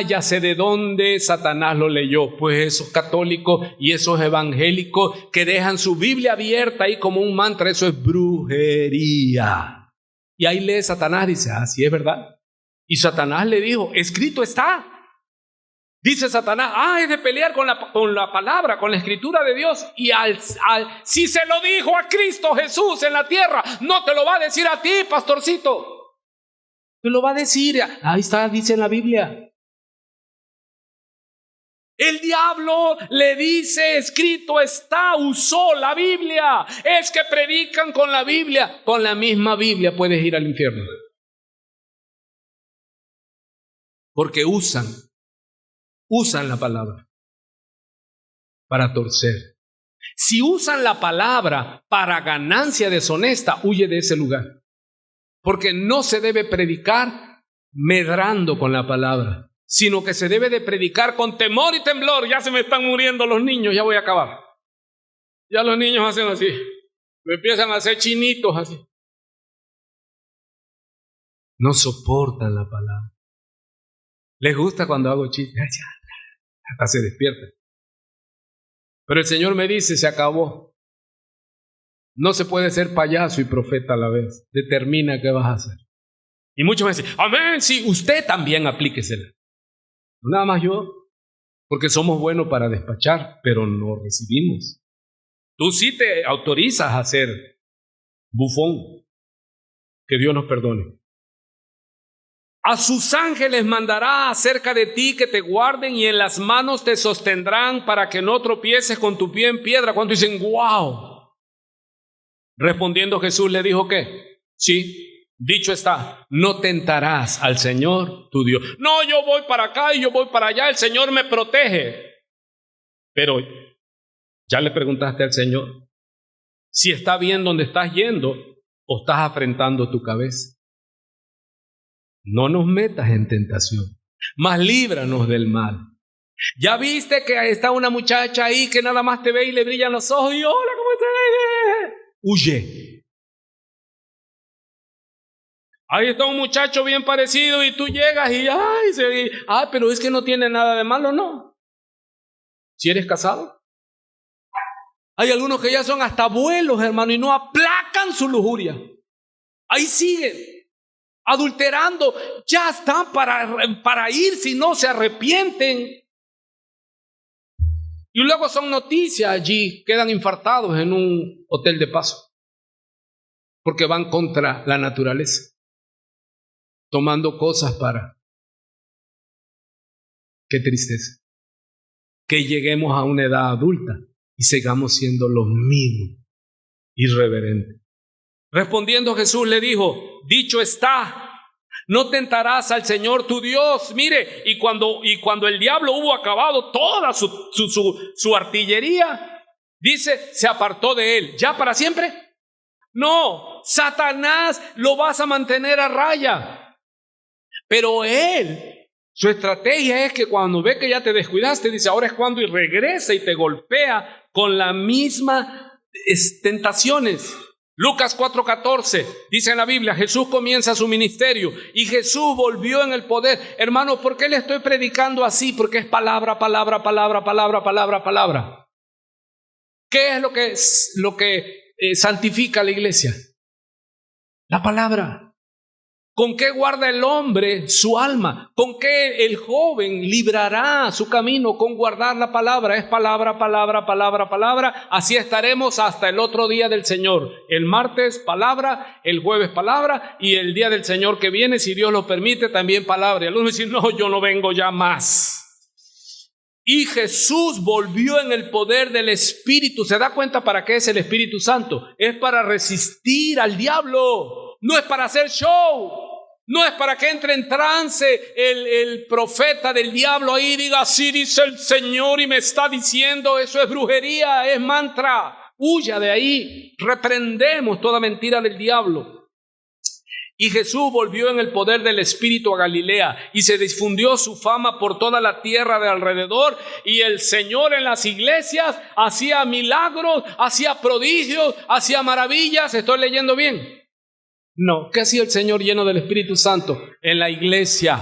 ya sé de dónde Satanás lo leyó. Pues esos católicos y esos evangélicos que dejan su Biblia abierta ahí como un mantra, eso es brujería. Y ahí lee Satanás, dice, sí es verdad. Y Satanás le dijo, escrito está. Dice Satanás, es de pelear con la palabra, con la escritura de Dios. Y si se lo dijo a Cristo Jesús en la tierra, no te lo va a decir a ti, pastorcito. Te lo va a decir. Ahí está, dice en la Biblia. El diablo le dice, escrito está, usó la Biblia. Es que predican con la Biblia. Con la misma Biblia puedes ir al infierno. Porque usan la palabra para torcer. Si usan la palabra para ganancia deshonesta, huye de ese lugar. Porque no se debe predicar medrando con la palabra, sino que se debe de predicar con temor y temblor. Ya se me están muriendo los niños, ya voy a acabar. Ya los niños hacen así, me empiezan a hacer chinitos así. No soportan la palabra. Les gusta cuando hago chistes, hasta se despiertan. Pero el Señor me dice, se acabó. No se puede ser payaso y profeta a la vez. Determina qué vas a hacer. Y muchos me dicen, amén, sí, usted también aplíquesela. No nada más yo, porque somos buenos para despachar, pero no recibimos. Tú sí te autorizas a ser bufón. Que Dios nos perdone. A sus ángeles mandará acerca de ti que te guarden y en las manos te sostendrán para que no tropieces con tu pie en piedra. Cuando dicen, wow. Respondiendo Jesús le dijo, ¿qué? Sí, dicho está, no tentarás al Señor tu Dios. No, yo voy para acá y yo voy para allá, el Señor me protege. Pero ya le preguntaste al Señor si está bien donde estás yendo o estás afrentando tu cabeza. No nos metas en tentación, mas líbranos del mal. ¿Ya viste que está una muchacha ahí que nada más te ve y le brillan los ojos y hola, ¿cómo estás? Huye. Ahí está un muchacho bien parecido y tú llegas y pero es que no tiene nada de malo, ¿no? Si eres casado. Hay algunos que ya son hasta abuelos, hermano, y no aplacan su lujuria. Ahí siguen. Adulterando, ya están para ir si no se arrepienten. Y luego son noticias allí, quedan infartados en un hotel de paso, porque van contra la naturaleza, tomando cosas para... Qué tristeza, que lleguemos a una edad adulta y sigamos siendo los mismos, irreverentes. Respondiendo Jesús le dijo, dicho está, no tentarás al Señor tu Dios. Mire, y cuando el diablo hubo acabado toda su artillería, dice, se apartó de él. ¿Ya para siempre? No, Satanás lo vas a mantener a raya. Pero él, su estrategia es que cuando ve que ya te descuidaste, dice, ahora es cuando, y regresa y te golpea con la misma tentaciones. Lucas 4:14, dice en la Biblia, Jesús comienza su ministerio y Jesús volvió en el poder. Hermano, ¿por qué le estoy predicando así? Porque es palabra, palabra, palabra, palabra, palabra, palabra. ¿Qué es lo que santifica a la iglesia? La palabra. ¿Con qué guarda el hombre su alma? ¿Con qué el joven librará su camino? Con guardar la palabra. Es palabra, palabra, palabra, palabra. Así estaremos hasta el otro día del Señor. El martes, palabra. El jueves, palabra. Y el día del Señor que viene, si Dios lo permite, también palabra. Y algunos dicen, no, yo no vengo ya más. Y Jesús volvió en el poder del Espíritu. ¿Se da cuenta para qué es el Espíritu Santo? Es para resistir al diablo. No es para hacer show. No es para que entre en trance el profeta del diablo ahí y diga, así dice el Señor y me está diciendo, eso es brujería, es mantra. Huya de ahí. Reprendemos toda mentira del diablo. Y Jesús volvió en el poder del Espíritu a Galilea y se difundió su fama por toda la tierra de alrededor, y el Señor en las iglesias hacía milagros, hacía prodigios, hacía maravillas. ¿Estoy leyendo bien? No. ¿Qué hacía el Señor lleno del Espíritu Santo? En la iglesia.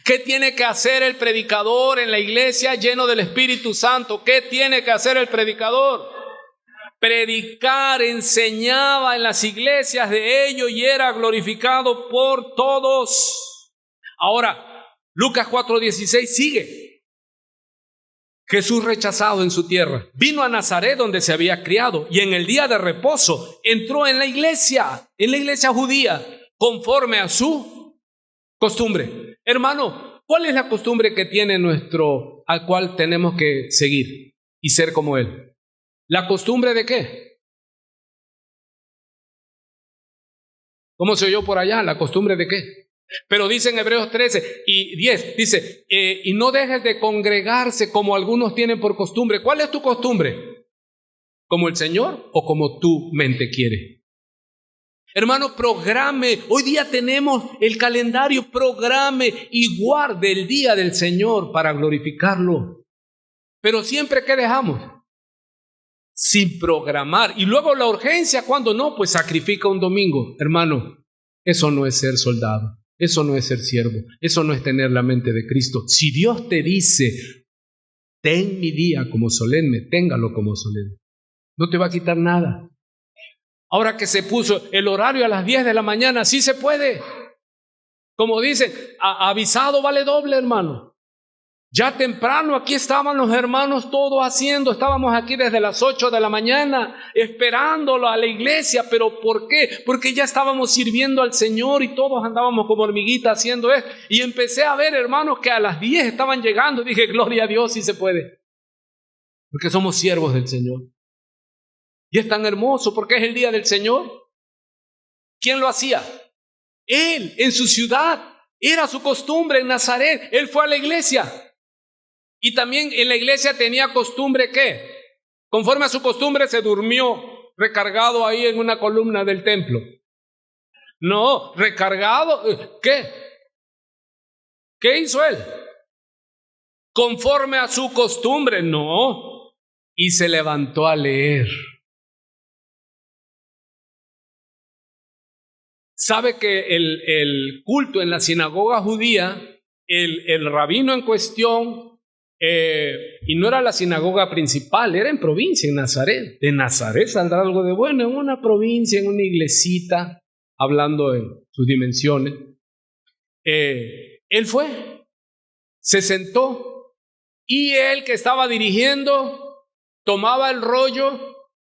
¿Qué tiene que hacer el predicador en la iglesia lleno del Espíritu Santo? ¿Qué tiene que hacer el predicador? Predicar, enseñaba en las iglesias de ellos y era glorificado por todos. Ahora, Lucas 4:16 sigue. Jesús rechazado en su tierra, vino a Nazaret donde se había criado y en el día de reposo entró en la iglesia judía, conforme a su costumbre. Hermano, ¿cuál es la costumbre que tiene al cual tenemos que seguir y ser como Él? ¿La costumbre de qué? ¿Cómo se oyó por allá? ¿La costumbre de qué? Pero dice en Hebreos 13 y 10, dice, y no dejes de congregarse como algunos tienen por costumbre. ¿Cuál es tu costumbre? ¿Como el Señor o como tu mente quiere? Hermano, programe. Hoy día tenemos el calendario, programe y guarde el día del Señor para glorificarlo. Pero siempre, ¿qué dejamos? Sin programar. Y luego la urgencia, cuando no, pues sacrifica un domingo. Hermano, eso no es ser soldado. Eso no es ser siervo, eso no es tener la mente de Cristo. Si Dios te dice, ten mi día como solemne, téngalo como solemne. No te va a quitar nada. Ahora que se puso el horario a las 10 de la mañana, sí se puede. Como dicen, avisado vale doble, hermano. Ya temprano aquí estaban los hermanos todos haciendo, estábamos aquí desde las 8 de la mañana esperándolo a la iglesia, pero ¿por qué? Porque ya estábamos sirviendo al Señor y todos andábamos como hormiguitas haciendo esto. Y empecé a ver, hermanos, que a las 10 estaban llegando. Dije, gloria a Dios, sí se puede. Porque somos siervos del Señor. Y es tan hermoso porque es el día del Señor. ¿Quién lo hacía? Él, en su ciudad. Era su costumbre en Nazaret. Él fue a la iglesia. Y también en la iglesia tenía costumbre, ¿qué? Conforme a su costumbre se durmió recargado ahí en una columna del templo. No, recargado, ¿qué? ¿Qué hizo él? Conforme a su costumbre, no. Y se levantó a leer. ¿Sabe que el culto en la sinagoga judía, el rabino en cuestión, y no era la sinagoga principal, era en provincia, en Nazaret. De Nazaret saldrá algo de bueno, en una provincia, en una iglesita, hablando en sus dimensiones. Él fue, se sentó, y él que estaba dirigiendo, tomaba el rollo,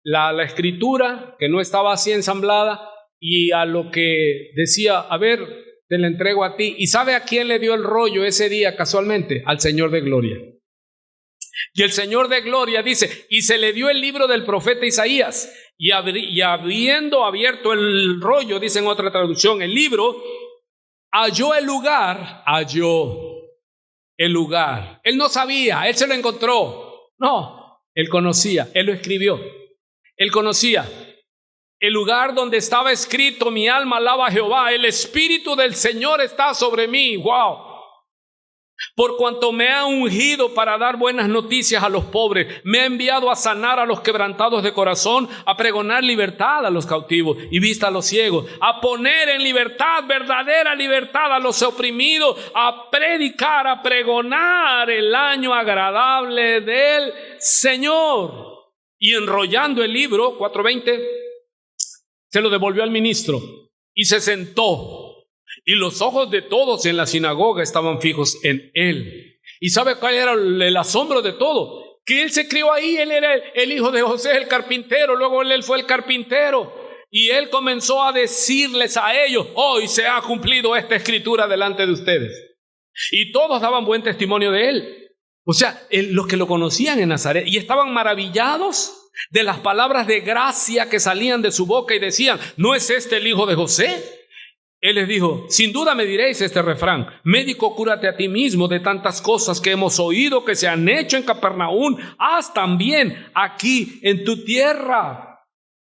la escritura, que no estaba así ensamblada, y a lo que decía, a ver, te la entrego a ti. ¿Y sabe a quién le dio el rollo ese día casualmente? Al Señor de Gloria. Y el Señor de Gloria dice, y se le dio el libro del profeta Isaías, y habiendo abierto el rollo, dice en otra traducción, el libro, halló el lugar. Él no sabía, él se lo encontró. No, él conocía, él lo escribió. Él conocía el lugar donde estaba escrito, mi alma alaba a Jehová, el Espíritu del Señor está sobre mí. ¡Wow! Por cuanto me ha ungido para dar buenas noticias a los pobres, me ha enviado a sanar a los quebrantados de corazón, a pregonar libertad a los cautivos y vista a los ciegos, a poner en libertad, verdadera libertad a los oprimidos, a predicar, a pregonar el año agradable del Señor. Y enrollando el libro, 4:20, se lo devolvió al ministro y se sentó. Y los ojos de todos en la sinagoga estaban fijos en él. ¿Y sabe cuál era el asombro de todo? Que él se crió ahí, él era el hijo de José, el carpintero, luego él fue el carpintero. Y él comenzó a decirles a ellos, hoy se ha cumplido esta escritura delante de ustedes. Y todos daban buen testimonio de él. O sea, los que lo conocían en Nazaret y estaban maravillados de las palabras de gracia que salían de su boca y decían, ¿no es este el hijo de José? Él les dijo, sin duda me diréis este refrán, médico, cúrate a ti mismo de tantas cosas que hemos oído que se han hecho en Capernaum, haz también aquí en tu tierra.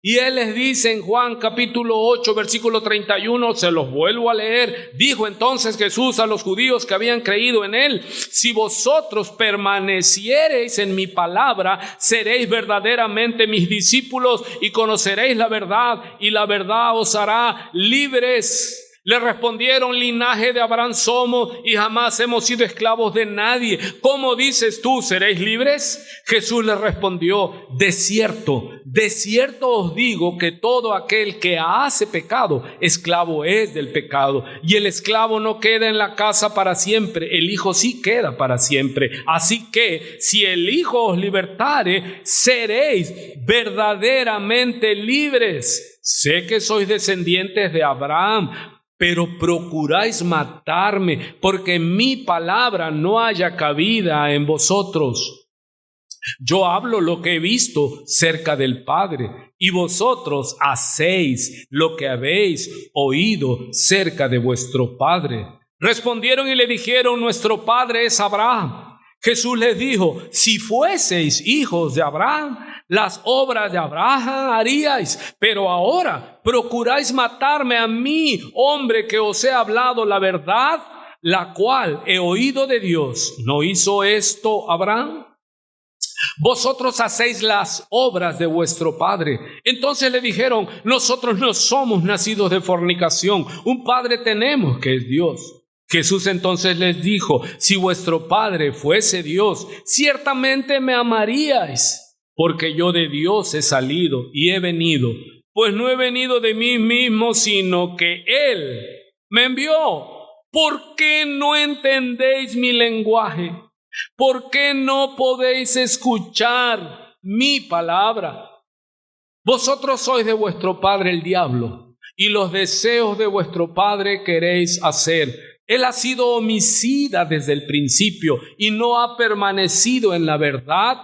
Y él les dice en Juan capítulo 8, versículo 31, se los vuelvo a leer, dijo entonces Jesús a los judíos que habían creído en él, si vosotros permaneciereis en mi palabra, seréis verdaderamente mis discípulos y conoceréis la verdad, y la verdad os hará libres. Le respondieron: linaje de Abraham somos y jamás hemos sido esclavos de nadie. ¿Cómo dices tú, seréis libres? Jesús le respondió: de cierto os digo que todo aquel que hace pecado, esclavo es del pecado. Y el esclavo no queda en la casa para siempre, el Hijo sí queda para siempre. Así que si el Hijo os libertare, seréis verdaderamente libres. Sé que sois descendientes de Abraham, pero procuráis matarme, porque mi palabra no haya cabida en vosotros. Yo hablo lo que he visto cerca del Padre, y vosotros hacéis lo que habéis oído cerca de vuestro Padre. Respondieron y le dijeron: nuestro padre es Abraham. Jesús les dijo: si fueseis hijos de Abraham, las obras de Abraham haríais, pero ahora procuráis matarme a mí, hombre que os he hablado la verdad, la cual he oído de Dios. ¿No hizo esto Abraham? Vosotros hacéis las obras de vuestro padre. Entonces le dijeron: nosotros no somos nacidos de fornicación, un padre tenemos que es Dios. Jesús entonces les dijo: si vuestro padre fuese Dios, ciertamente me amaríais, porque yo de Dios he salido y he venido, pues no he venido de mí mismo, sino que Él me envió. ¿Por qué no entendéis mi lenguaje? ¿Por qué no podéis escuchar mi palabra? Vosotros sois de vuestro padre el diablo, y los deseos de vuestro padre queréis hacer. Él ha sido homicida desde el principio y no ha permanecido en la verdad,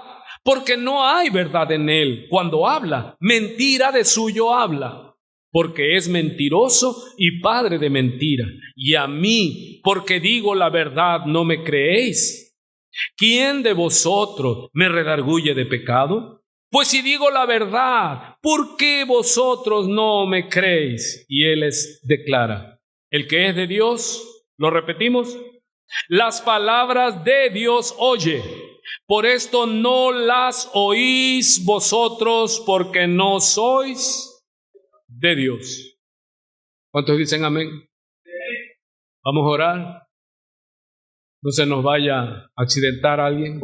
porque no hay verdad en él. Cuando habla, mentira de suyo habla, porque es mentiroso y padre de mentira. Y a mí, porque digo la verdad, ¿no me creéis? ¿Quién de vosotros me redarguye de pecado? Pues si digo la verdad, ¿por qué vosotros no me creéis? Y él les declara: el que es de Dios, ¿lo repetimos? Las palabras de Dios oye. Por esto no las oís vosotros, porque no sois de Dios. ¿Cuántos dicen amén? Vamos a orar. No se nos vaya a accidentar alguien.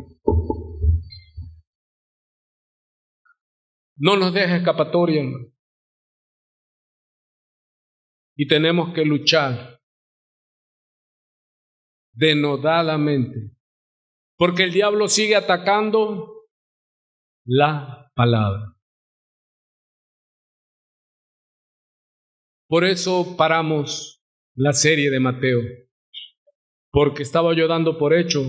No nos deje escapatoria, hermano. Y tenemos que luchar denodadamente, porque el diablo sigue atacando la palabra. Por eso paramos la serie de Mateo, porque estaba yo dando por hecho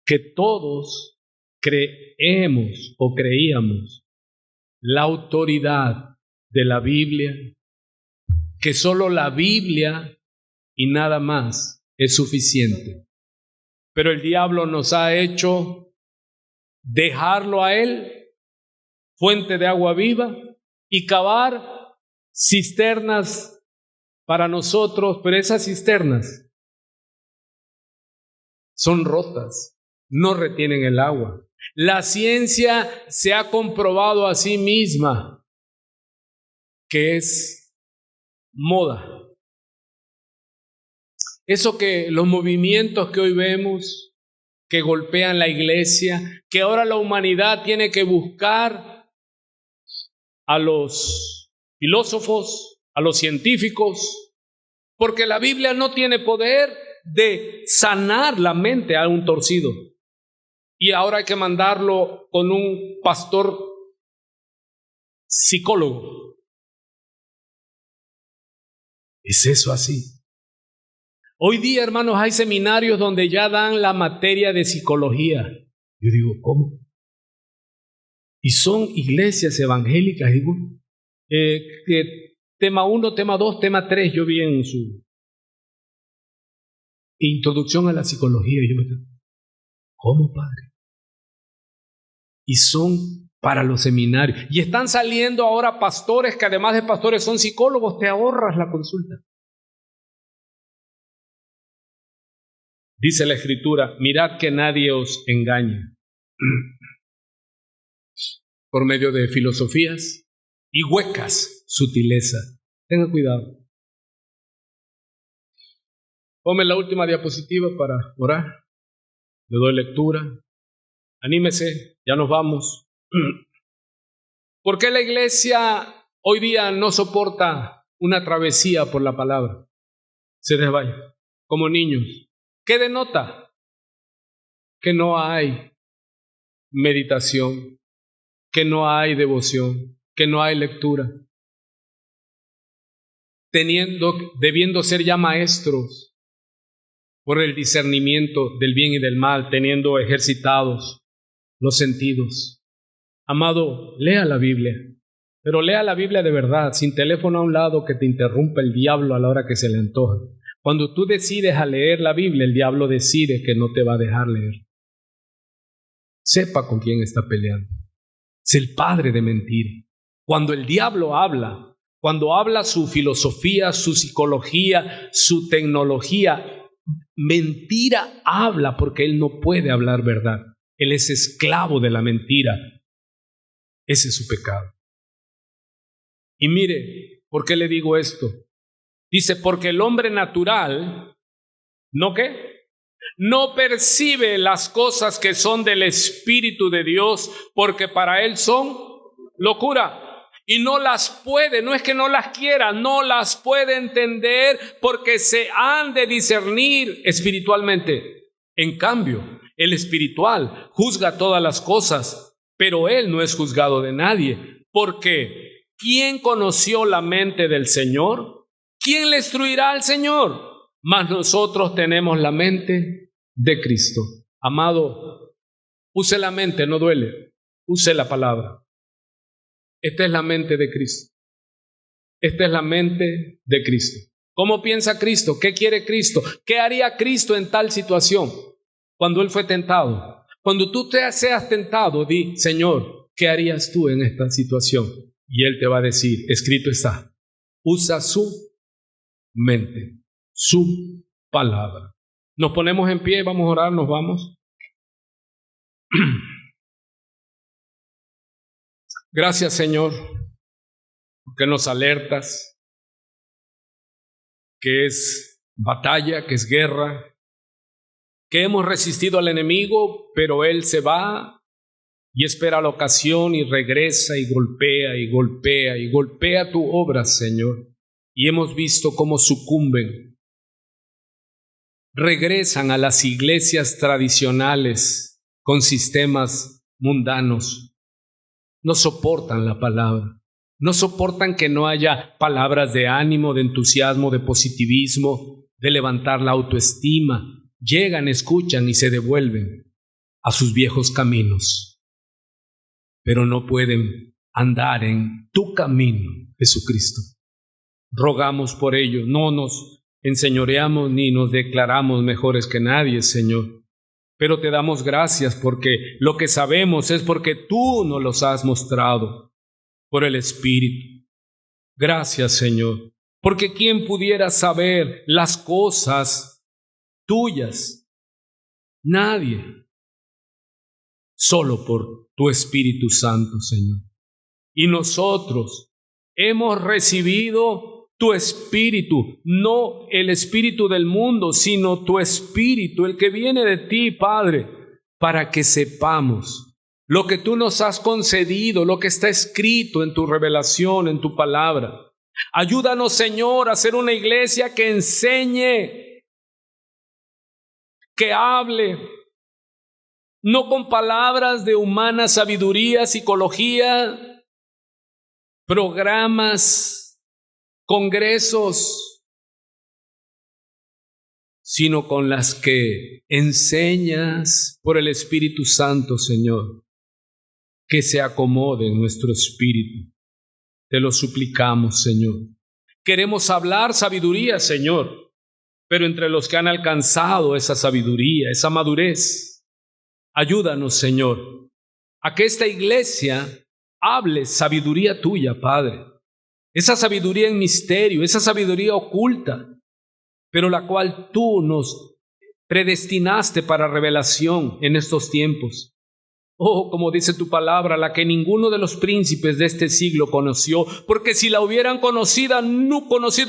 que todos creemos o creíamos la autoridad de la Biblia, que solo la Biblia y nada más es suficiente. Pero el diablo nos ha hecho dejarlo a él, fuente de agua viva, y cavar cisternas para nosotros, pero esas cisternas son rotas, no retienen el agua. La ciencia se ha comprobado a sí misma que es moda. Eso que los movimientos que hoy vemos, que golpean la iglesia, que ahora la humanidad tiene que buscar a los filósofos, a los científicos, porque la Biblia no tiene poder de sanar la mente a un torcido. Y ahora hay que mandarlo con un pastor psicólogo. ¿Es eso así? Hoy día, hermanos, hay seminarios donde ya dan la materia de psicología. Yo digo, ¿cómo? Y son iglesias evangélicas, digo, tema 1, tema 2, tema 3, yo vi en su introducción a la psicología. Y yo me digo, ¿cómo, padre? Y son para los seminarios. Y están saliendo ahora pastores que además de pastores son psicólogos. Te ahorras la consulta. Dice la Escritura: mirad que nadie os engañe por medio de filosofías y huecas sutilezas. Tengan cuidado. Ponme la última diapositiva para orar. Le doy lectura. Anímese, ya nos vamos. ¿Por qué la iglesia hoy día no soporta una travesía por la palabra? Se desvaya, como niños. ¿Qué denota? Que no hay meditación, que no hay devoción, que no hay lectura. Debiendo ser ya maestros por el discernimiento del bien y del mal, teniendo ejercitados los sentidos. Amado, lea la Biblia, pero lea la Biblia de verdad, sin teléfono a un lado que te interrumpa el diablo a la hora que se le antoja. Cuando tú decides a leer la Biblia, el diablo decide que no te va a dejar leer. Sepa con quién está peleando. Es el padre de mentira. Cuando el diablo habla, cuando habla su filosofía, su psicología, su tecnología, mentira habla porque él no puede hablar verdad. Él es esclavo de la mentira. Ese es su pecado. Y mire, ¿por qué le digo esto? Dice, porque el hombre natural, ¿no qué? No percibe las cosas que son del Espíritu de Dios, porque para él son locura. Y no las puede, no es que no las quiera, no las puede entender porque se han de discernir espiritualmente. En cambio, el espiritual juzga todas las cosas, pero él no es juzgado de nadie. Porque ¿quién conoció la mente del Señor? ¿Quién le instruirá al Señor? Mas nosotros tenemos la mente de Cristo. Amado, use la mente, no duele. Use la palabra. Esta es la mente de Cristo. Esta es la mente de Cristo. ¿Cómo piensa Cristo? ¿Qué quiere Cristo? ¿Qué haría Cristo en tal situación? Cuando Él fue tentado. Cuando tú te seas tentado, di, Señor, ¿qué harías tú en esta situación? Y Él te va a decir, escrito está, usa su mente, su palabra. Nos ponemos en pie, vamos a orar, nos vamos. Gracias, Señor, porque nos alertas que es batalla, que es guerra, que hemos resistido al enemigo, pero él se va y espera la ocasión y regresa y golpea y golpea y golpea tu obra, Señor. Y hemos visto cómo sucumben, regresan a las iglesias tradicionales con sistemas mundanos. No soportan la palabra, no soportan que no haya palabras de ánimo, de entusiasmo, de positivismo, de levantar la autoestima. Llegan, escuchan y se devuelven a sus viejos caminos, pero no pueden andar en tu camino, Jesucristo. Rogamos por ello, no nos enseñoreamos ni nos declaramos mejores que nadie, Señor. Pero te damos gracias porque lo que sabemos es porque tú nos los has mostrado por el Espíritu. Gracias, Señor, porque ¿quién pudiera saber las cosas tuyas? Nadie. Solo por tu Espíritu Santo, Señor. Y nosotros hemos recibido tu Espíritu, no el Espíritu del mundo, sino tu Espíritu, el que viene de ti, Padre, para que sepamos lo que tú nos has concedido, lo que está escrito en tu revelación, en tu palabra. Ayúdanos, Señor, a ser una iglesia que enseñe, que hable, no con palabras de humana sabiduría, psicología, programas, congresos, sino con las que enseñas por el Espíritu Santo, Señor, que se acomode en nuestro espíritu. Te lo suplicamos, Señor. Queremos hablar sabiduría, Señor, pero entre los que han alcanzado esa sabiduría, esa madurez, ayúdanos, Señor, a que esta iglesia hable sabiduría tuya, Padre. Esa sabiduría en misterio, esa sabiduría oculta, pero la cual tú nos predestinaste para revelación en estos tiempos. Oh, como dice tu palabra, la que ninguno de los príncipes de este siglo conoció, porque si la hubieran conocido,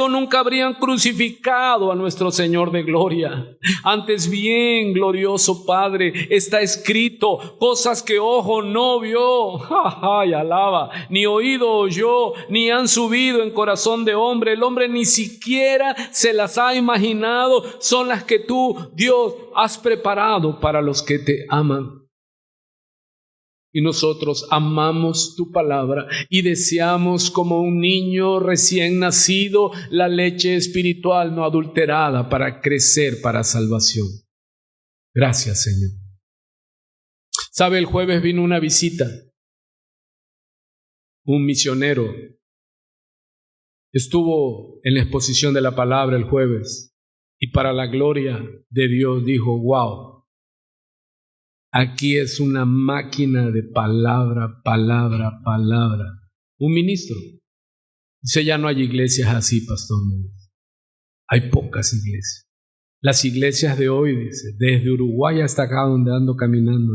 nunca habrían crucificado a nuestro Señor de gloria. Antes bien, glorioso Padre, está escrito, cosas que ojo no vio, y alaba, ni oído oyó, ni han subido en corazón de hombre. El hombre ni siquiera se las ha imaginado, son las que tú, Dios, has preparado para los que te aman. Y nosotros amamos tu palabra y deseamos como un niño recién nacido la leche espiritual no adulterada para crecer para salvación. Gracias, Señor. ¿Sabe? El jueves vino una visita. Un misionero estuvo en la exposición de la palabra el jueves y para la gloria de Dios dijo, wow. Aquí es una máquina de palabra. Un ministro. Dice, ya no hay iglesias así, pastor. Hay pocas iglesias. Las iglesias de hoy, dice, desde Uruguay hasta acá donde ando caminando,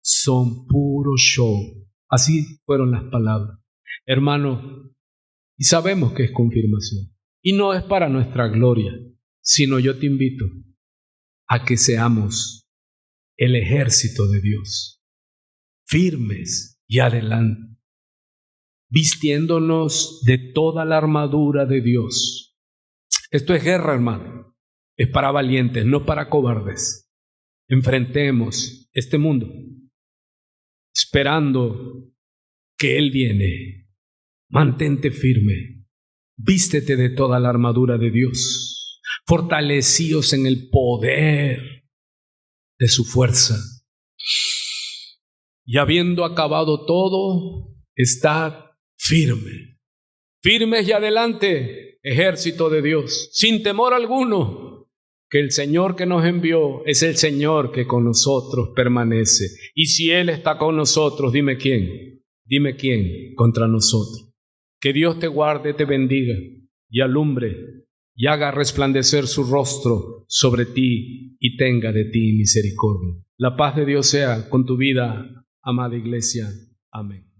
son puro show. Así fueron las palabras. Hermano, y sabemos que es confirmación. Y no es para nuestra gloria, sino yo te invito a que seamos el ejército de Dios, firmes y adelante, vistiéndonos de toda la armadura de Dios. Esto es guerra, hermano, es para valientes, no para cobardes. Enfrentemos este mundo, esperando que Él viene. Mantente firme, vístete de toda la armadura de Dios, fortalecíos en el poder de su fuerza. Y habiendo acabado todo, estad firme. Firmes y adelante, ejército de Dios, sin temor alguno, que el Señor que nos envió es el Señor que con nosotros permanece. Y si Él está con nosotros, dime quién contra nosotros. Que Dios te guarde, te bendiga y alumbre y haga resplandecer su rostro sobre ti y tenga de ti misericordia. La paz de Dios sea con tu vida, amada iglesia. Amén.